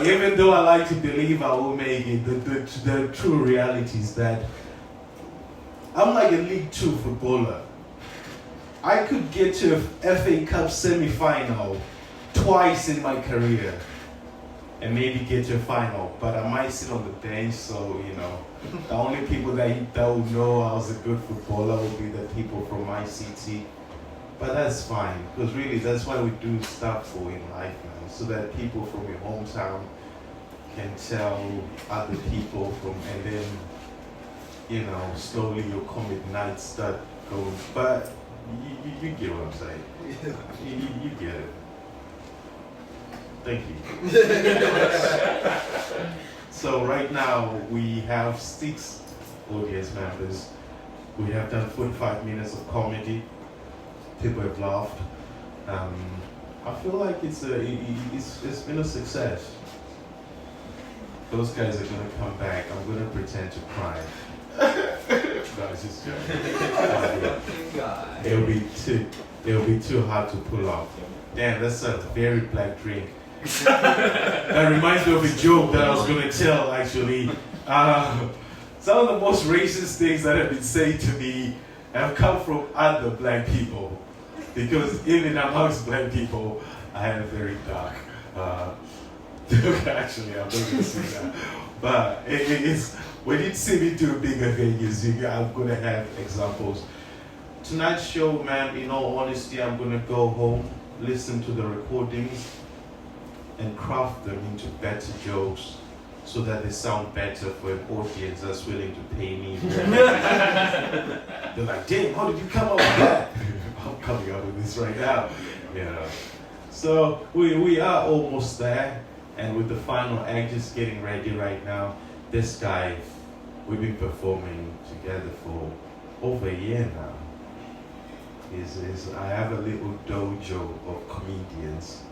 Even though I like to believe I will make it, the true reality is that I'm like a League 2 footballer. I could get to a FA Cup semi-final twice in my career and maybe get to a final, but I might sit on the bench, so, you know, the only people that will know I was a good footballer will be the people from my city. But that's fine, because really that's why we do stuff for in life, man, so that people from your hometown can tell other people from, and then, you know, slowly your comedy nights start going. But you get what I'm saying. You get it. Thank you. So right now we have 6 audience members. We have done 45 minutes of comedy. People have laughed. I feel like it's been a success. Those guys are gonna come back. I'm gonna pretend to cry. No, it's just it'll be too hard to pull off. Damn, that's a very black drink. That reminds me of a joke that I was gonna tell actually. Some of the most racist things that have been said to me have come from other black people. because even amongst black people, I am very dark. Actually, I'm not going to say that. But it's when you see me do bigger venues, I'm going to have examples. Tonight's show, man, in all honesty, I'm going to go home, listen to the recordings, and craft them into better jokes so that they sound better for an audience that's willing to pay me. They're like, damn, how did you come up with that? I'm coming up with this right now. So we are almost there, and with the final act just getting ready right now. This guy, we've been performing together for over a year now. I have a little dojo of comedians.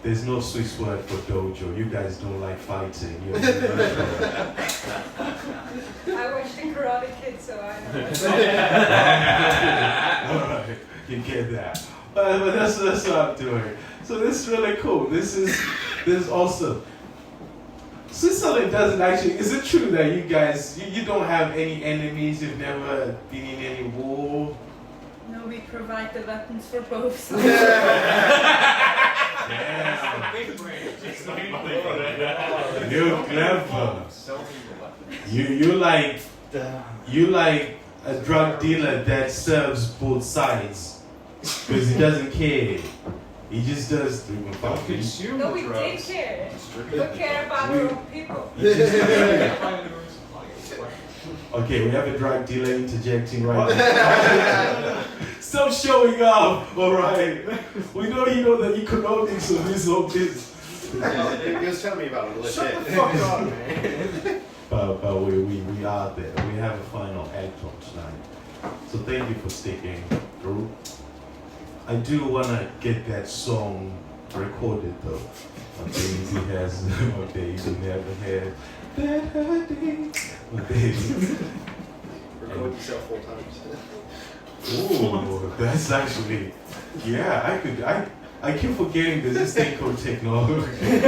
There's no Swiss word for dojo. You guys don't like fighting. I watched the Karate Kid, so I know. Alright, you get that. But that's what I'm doing. So this is really cool. This is awesome. Switzerland doesn't actually, is it true that you guys, you don't have any enemies, you've never been in any war? No, we provide the weapons for both sides. You're clever. You like a drug dealer that serves both sides because he doesn't care. He just does. No, we did care. We care about our own people. Okay, we have a drug dealer interjecting right now. Stop showing off, alright? We know you know the economics of this whole business. He was telling me about it. Shut the fuck up, man. But we are there. We have a final act on tonight. So thank you for sticking through. I do want to get that song recorded though. My baby has, my baby never had that hurting. My baby. Record yourself 4 times. Ooh, that's actually, yeah, I keep forgetting there's this thing called technology.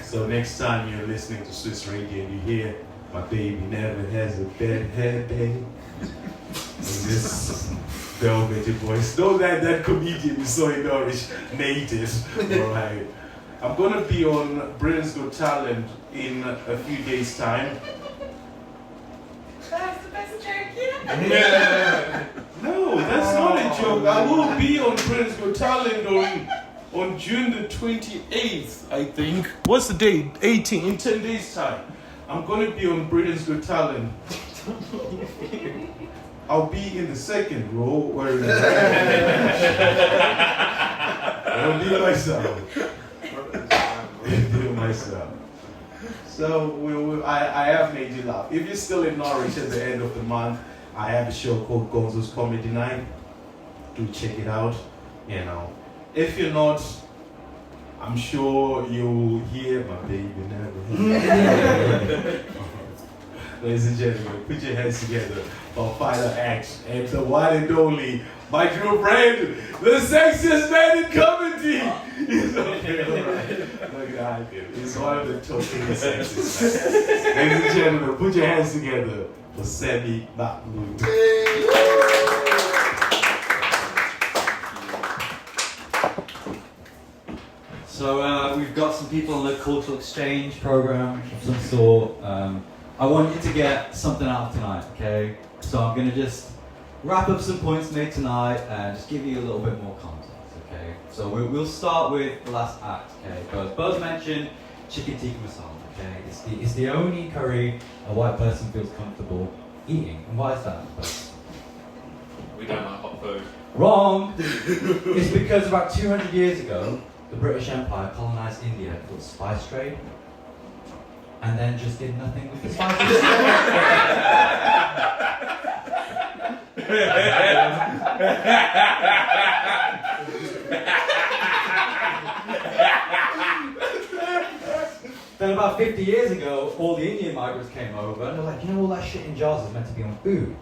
So next time you're listening to Swiss radio and you hear, my baby never has a bad hair day. And this velvety voice. Know that comedian is so Irish native. Alright. I'm gonna be on Britain's Got Talent in a few days' time. That's the best joke yet. No, that's not a joke. I will be on Britain's Got Talent on June the 28th, I think. What's the date? 18, in 10 days' time. I'm gonna be on Britain's Got Talent. I'll be in the second row where I'll be myself. Be myself. So I have made you laugh. If you're still in Norwich at the end of the month, I have a show called Gonzo's Comedy Night. Do check it out. If you're not, I'm sure you'll hear my baby never. Ladies and gentlemen, put your hands together for final act and the one and only, my true friend, the sexiest man in comedy. He's okay, alright. Look at that. He's one of the totally sexiest men. Ladies and gentlemen, put your hands together for Sammee Mahmood. So we've got some people on the cultural exchange program of some sort. I want you to get something out of tonight, okay? So I'm going to just wrap up some points made tonight and just give you a little bit more context, okay? So we'll start with the last act, okay? Because Buzz mentioned chicken tikka masala, okay? It's the only curry a white person feels comfortable eating. And why is that, Buzz? We don't like hot food. Wrong! It's because about 200 years ago, the British Empire colonized India for the spice trade. And then just did nothing with the spices. Then about 50 years ago, all the Indian migrants came over and they're like, all that shit in jars is meant to be on food.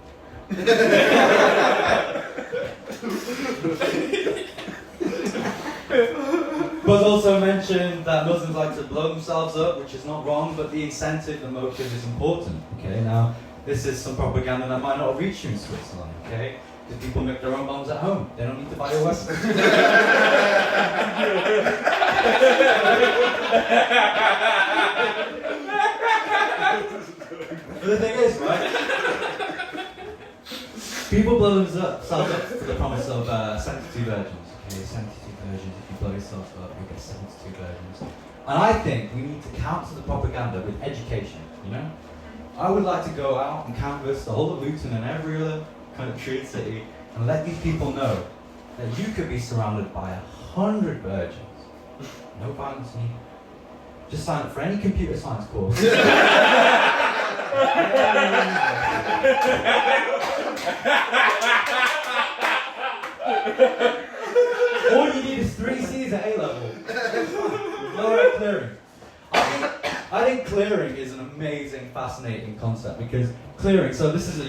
Buzz also mentioned that Muslims like to blow themselves up, which is not wrong, but the incentive, the motive is important. Okay, now This is some propaganda that might not reach you in Switzerland, okay? Because people make their own bombs at home. They don't need to buy a weapon. But the thing is, right? People blow themselves up for the promise of 72 virgins. Okay, 72 virgins. If you blow yourself up, you get 72 virgins. And I think we need to counter the propaganda with education, you know? I would like to go out and canvass the whole of Luton and every other country and city and let these people know that you could be surrounded by 100 virgins. No violence needed. Just sign up for any computer science course. All you need is 3 C's at A-level. Lower clearing. I think clearing is an amazing, fascinating concept because clearing. So this is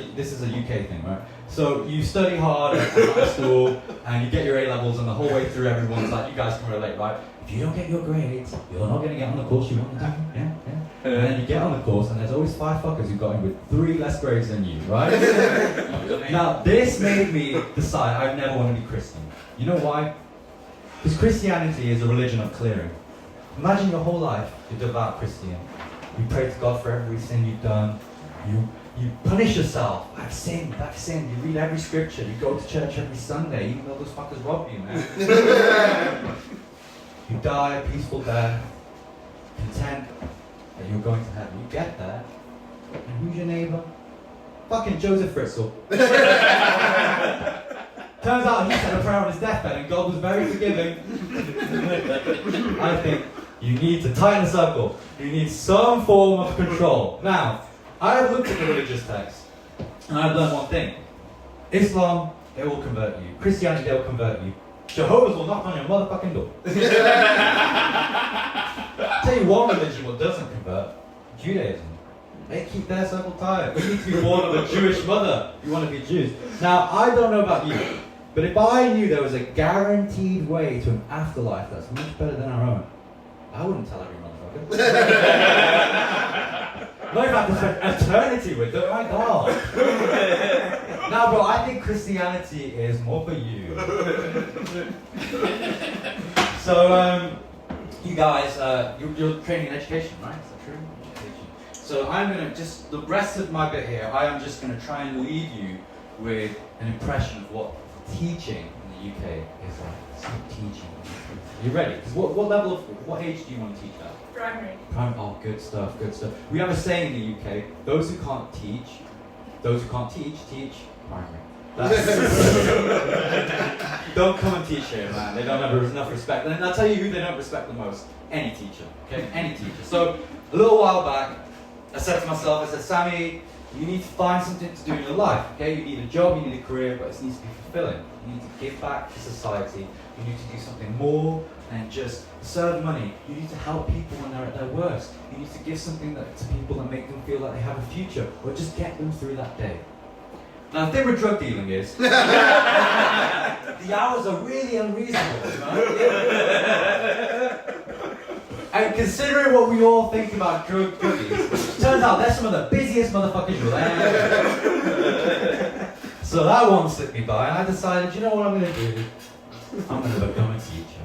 a UK thing, right? So you study hard at high school and you get your A levels, and the whole way through everyone's like, you guys can relate, right? If you don't get your grades, you're not going to get on the course you want to do. Yeah. And then you get on the course, and there's always 5 fuckers who got in with 3 less grades than you, right? Now this made me decide I never want to be Christian. You know why? Because Christianity is a religion of clearing. Imagine your whole life, you're devout Christian. You pray to God for every sin you've done. You punish yourself. I've sinned. You read every scripture. You go to church every Sunday, even though those fuckers rob you, man. You die a peaceful death, content that you're going to heaven. You get there, and who's your neighbor? Fucking Joseph Fritzl. Turns out he said a prayer on his deathbed and God was very forgiving. I think you need to tighten the circle. You need some form of control. Now, I have looked at the religious text and I've learned one thing. Islam, they will convert you. Christianity, they will convert you. Jehovah's will knock on your motherfucking door. I'll tell you one religion what doesn't convert. Judaism. They keep their circle tight. You need to be born of a Jewish mother. You want to be Jews. Now, I don't know about you, but if I knew there was a guaranteed way to an afterlife that's much better than our own, I wouldn't tell every motherfucker. Not if I have to spend eternity with them, my God. Now, bro, I think Christianity is more for you. So, you guys, you're training in education, right? Is that true? Education. So I'm going to just, the rest of my bit here, I am just going to try and leave you with an impression of what teaching in the UK is like. So teaching. Are you ready? Because what age do you want to teach at? Primary. Oh, good stuff, good stuff. We have a saying in the UK, those who can't teach primary. Don't come and teach here, man. They don't have enough respect. And I'll tell you who they don't respect the most. Any teacher, okay? Any teacher. So, a little while back, I said to myself, I said, Sammee, you need to find something to do in your life, okay? You need a job, you need a career, but it needs to be fulfilling. You need to give back to society. You need to do something more than just serve money. You need to help people when they're at their worst. You need to give something to people that make them feel like they have a future, or just get them through that day. Now, the thing with drug dealing is, the hours are really unreasonable, right? And considering what we all think about druggies, turns out they're some of the busiest motherfuckers you'll ever. So that one slipped me by, and I decided, you know what I'm going to do? I'm going to become a teacher.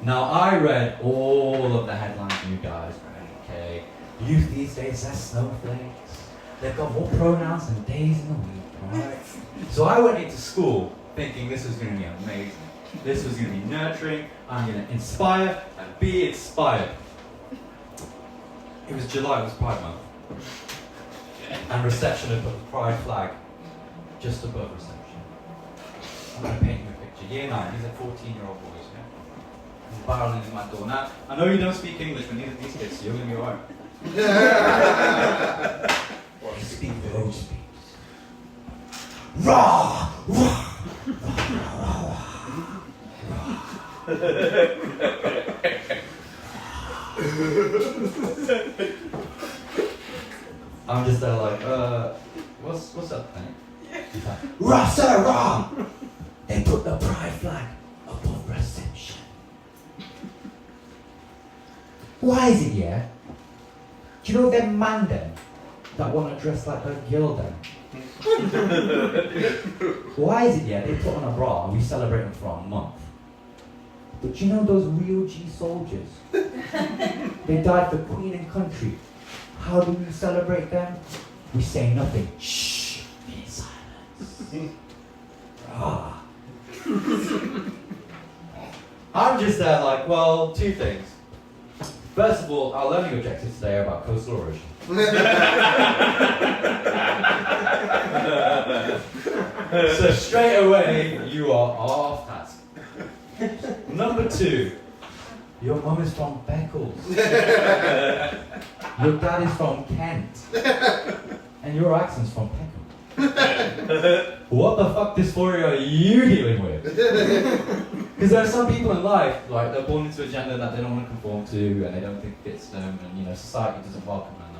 Now, I read all of the headlines you guys read, okay? Youth these days, they're snowflakes. They've got more pronouns than days in the week, right? So I went into school thinking this was going to be amazing. This was going to be nurturing. I'm going to inspire and be inspired. It was July, it was Pride Month. And reception had put the Pride flag just above reception. I'm going to paint you a picture. Year 9, these are 14-year-old boys, yeah? And barreling in my door. Now, I know you don't speak English, but neither do these kids, so you're going to be alright. They speak their own speaks. Rah! Rah! I'm just there like, what's up, man? He's like, rah, sir, rah! They put the pride flag above reception. Why is it, yeah? Do you know them man them? that want to dress like a girl then? Why is it, yeah, they put on a bra and we celebrate them for a month? But you know those real G soldiers? They died for Queen and country. How do we celebrate them? We say nothing. Shh, be in silence. Ah. I'm just there like, well, two things. First of all, our learning objectives today are about coastal erosion. So straight away, you are off task. Number two, your mum is from Beccles. Your dad is from Kent. And your accent's from Peckham. What the fuck dysphoria are you dealing with? Because there are some people in life, like they're born into a gender that they don't want to conform to and they don't think fits them, and you know, society doesn't welcome them.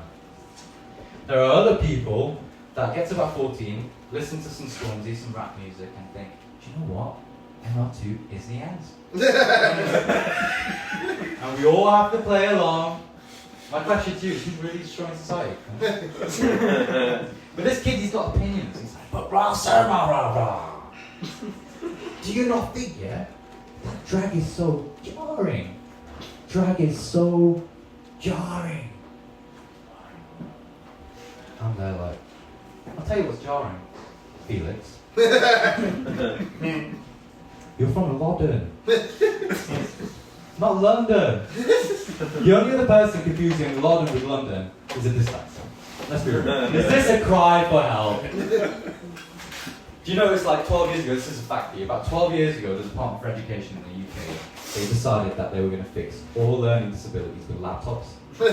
There are other people that get to about 14, listen to some Stormzy, some rap music, and think, do you know what? ML2 is the end. And we all have to play along. My question to you is, who's really destroying society? But this kid, he's got opinions. He's like, but rah, sir, rah, rah, rah. Do you not think, yeah? That drag is so jarring. Drag is so jarring. I'm there like, I'll tell you what's jarring, Felix. You're from London. Not London. The only other person confusing London with London is a dyslexia. Let's be real. Is this a cry for help? Do you know it's like 12 years ago, this is a fact for you, about 12 years ago, the Department for Education in the UK, they decided that they were going to fix all learning disabilities with laptops. Were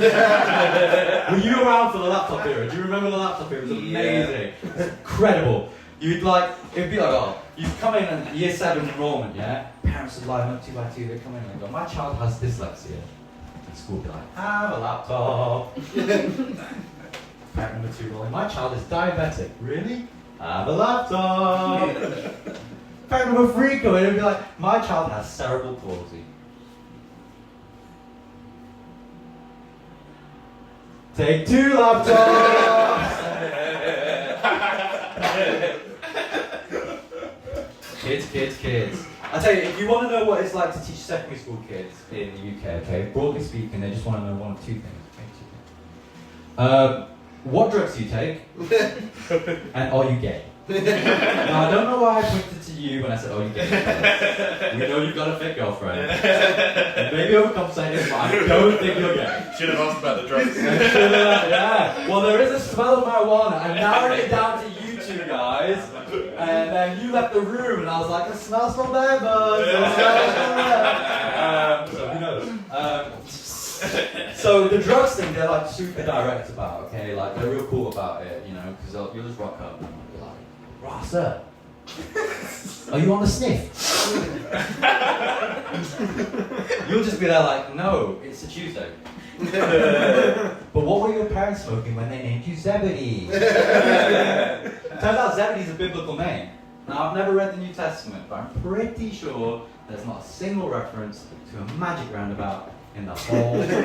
you around for the laptop era? Do you remember the laptop era? It was amazing. It's incredible. You'd like, it'd be like, oh, you'd come in and year 7 enrollment, yeah? Parents would line up 2 by 2, they'd come in and go, my child has dyslexia. And school would be like, have a laptop. Parent number 2 rolling, my child is diabetic. Really? Have a laptop. Parent number 3 come in and be like, my child has cerebral palsy. Take 2 laptops. Kids. I tell you, if you want to know what it's like to teach secondary school kids in the UK, okay, broadly speaking, they just want to know one of 2 things. What drugs do you take? And are you gay? Now, I don't know why I pointed to you when I said, are you gay? We know you've got a fit girlfriend. Maybe overcompensating, but I don't think you're gay. Should have asked about the drugs. Yeah. Well, there is a smell of marijuana. I narrowed it down to you 2 guys. And then you left the room, and I was like, it smells from there, bud. So who knows? So the drugs thing, they're like super direct about, okay? Like they're real cool about it, you know, because you'll just rock up and be like, "Rah, sir, are you on the sniff?" You'll just be there like, "No, it's a Tuesday." But what were your parents smoking when they named you Zebedee? Turns out Zebedee's a biblical name. Now, I've never read the New Testament, but I'm pretty sure there's not a single reference to a magic roundabout in the whole Bible.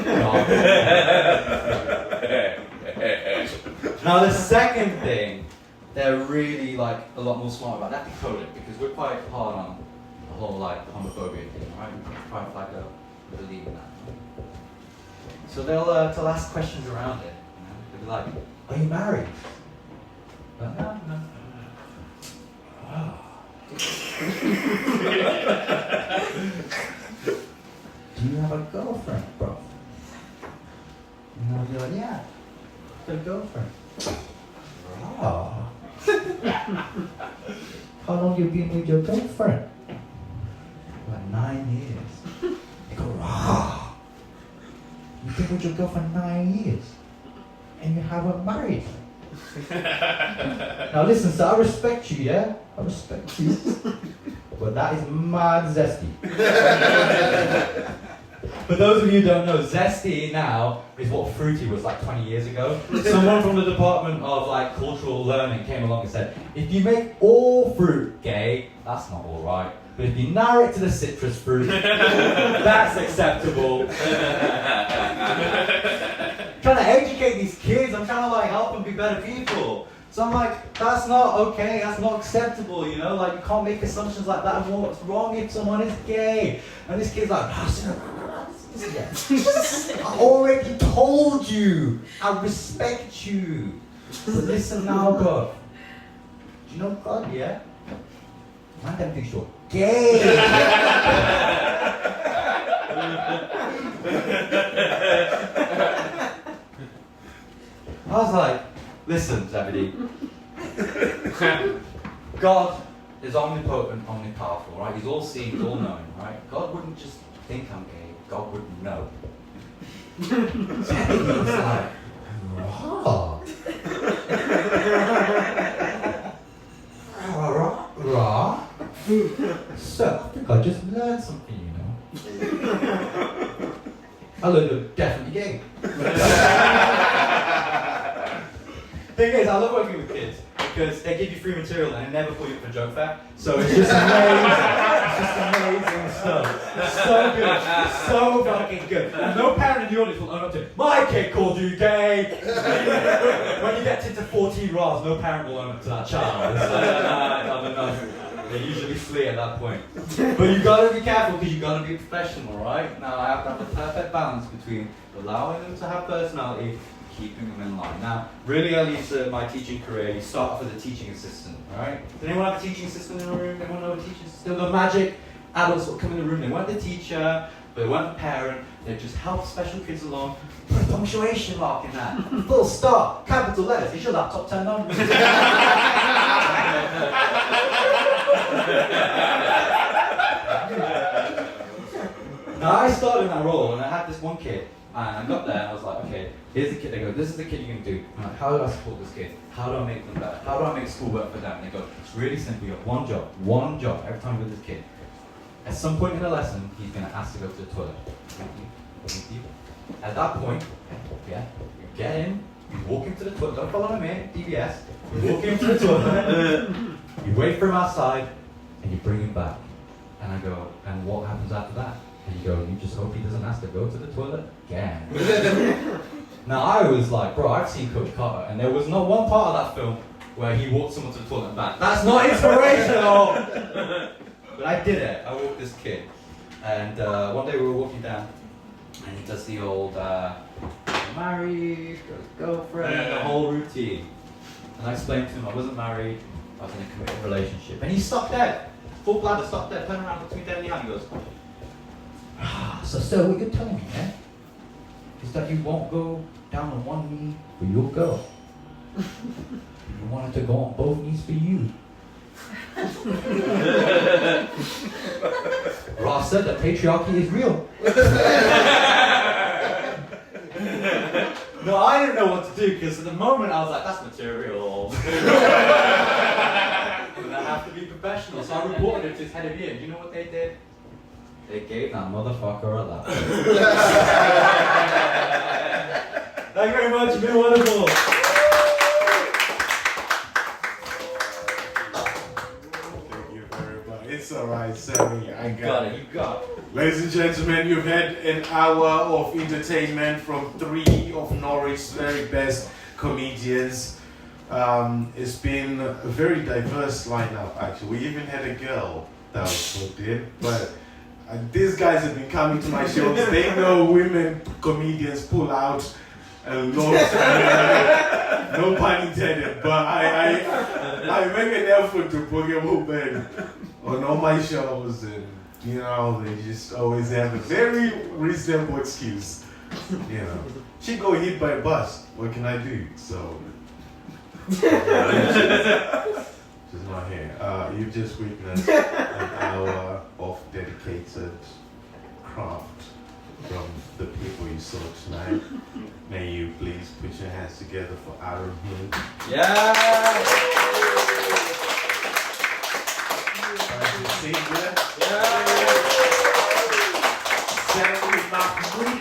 Now, the second thing, they're really like a lot more smart about that decoding, because we're quite hard on the whole like homophobia thing, right? We're quite like a believe in that. So they'll ask questions around it. You know? They'll be like, "Are you married?" No. Oh. Do you have a girlfriend, bro? And I'll be like, "Yeah, I've got a girlfriend." Oh. How long you been with your girlfriend? About 9 years. They go, "Rah. You've been with your girlfriend 9 years, and you haven't married her." Now listen, sir, I respect you, yeah? I respect you. But that is mad zesty. For those of you who don't know, zesty now is what fruity was like 20 years ago. Someone from the Department of like Cultural Learning came along and said, if you make all fruit gay, that's not alright. But if you narrow it to the citrus fruit, that's acceptable. trying to educate these kids. I'm trying to like help them be better people. So I'm like, that's not okay. That's not acceptable. You know, like you can't make assumptions like that. What's wrong if someone is gay? And this kid's like, I already told you. I respect you. But listen now, God. Do you know God? Yeah. Man, them thinks you're gay. I was like, listen, Zebedee. God is omnipotent, omnipowerful, right? He's all seeing, he's all knowing, right? God wouldn't just think I'm gay, God wouldn't know. Zebedee's like, raw. Raw. So, I think I just learned something, you know. I learned you're definitely gay. Thing is, I love working with kids because they give you free material and they never pull you up for joke fair. So it's just amazing. It's just amazing stuff. So good. So fucking good. And no parent in the audience will own up to it. My kid called you gay. When you get to 14 Ras, no parent will own up to that child. It's like, nah, enough. They usually flee at that point. But you gotta be careful because you gotta be professional, right? Now I have to have a perfect balance between allowing them to have personality, keeping them in line. Now, really early into my teaching career, you start off as a teaching assistant, alright? Does anyone have a teaching assistant in the room? Anyone know a teaching assistant? The magic adults will come in the room, they weren't the teacher, they weren't the parent, they just help special kids along. Put a punctuation mark in that. Full stop, capital letters, is your laptop turned on? Now I started in that role and I had this one kid and I got there and I was like, okay, here's the kid. They go, this is the kid you're going to do. I'm like, how do I support this kid? How do I make them better? How do I make school work for them? And they go, it's really simple. You have one job every time with this kid. At some point in the lesson, he's going to ask to go to the toilet. At that point, yeah, you get in, you walk into the toilet. Don't follow me, DBS. You walk into the toilet, you wait for him outside, and you bring him back. And I go, and what happens after that? And you go, you just hope he doesn't ask to go to the toilet again. Now I was like, bro, I've seen Coach Carter, and there was not one part of that film where he walked someone to the toilet and back. That's not inspirational! But I did it. I walked this kid. And one day we were walking down, and he does the old, married, got his girlfriend, the whole routine. And I explained to him I wasn't married, I was in a committed relationship. And he stopped dead. Full bladder, stopped dead, turned around, looked me dead in the eye and goes, so sir, what you're telling me, is that you won't go down on one knee for your girl. You wanted to go on both knees for you. Ross said that patriarchy is real. No, I didn't know what to do because at the moment I was like, that's material. And I have to be professional, so I reported it to his head of year. Do you know what they did? They gave that motherfucker a lap. Thank you very much, you've been wonderful. Thank you very much. It's alright, Sammee. I got it. You got it. Ladies and gentlemen, you've had an hour of entertainment from 3 of Norwich's very best comedians. It's been a very diverse lineup, actually. We even had a girl that was put in, but these guys have been coming to my shows. They know women comedians pull out a lot. No pun intended, but I make an effort to bring them women on all my shows, and you know they just always have a very reasonable excuse. You know, she got hit by a bus. What can I do? So she's not here. You've just witnessed an hour of dedicated craft from the people you saw tonight. May you please put your hands together for Aaron Hood. Yeah! Buzzy Seager. Yeah! Sammee Mahmood.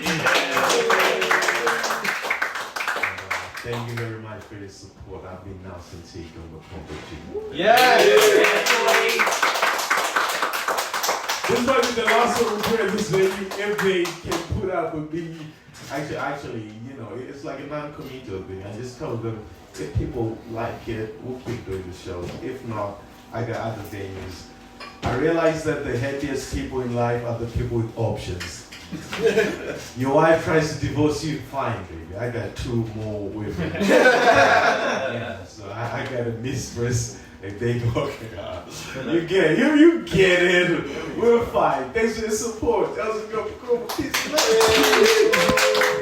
Thank you very much for your support. I've been Nelson Gombakomba. Yeah! This might be the last one we're this lady if they can put up with me Actually, you know, it's like a non-committal thing. I just tell them if people like it, we'll keep doing the show. If not, I got other things. I realize that the happiest people in life are the people with options. Your wife tries to divorce you, fine, baby. I got 2 more women. Yeah, so I got a mistress, and they working out. You get it. We're fine. Thanks for your support. Nelson Gombakomba. Peace.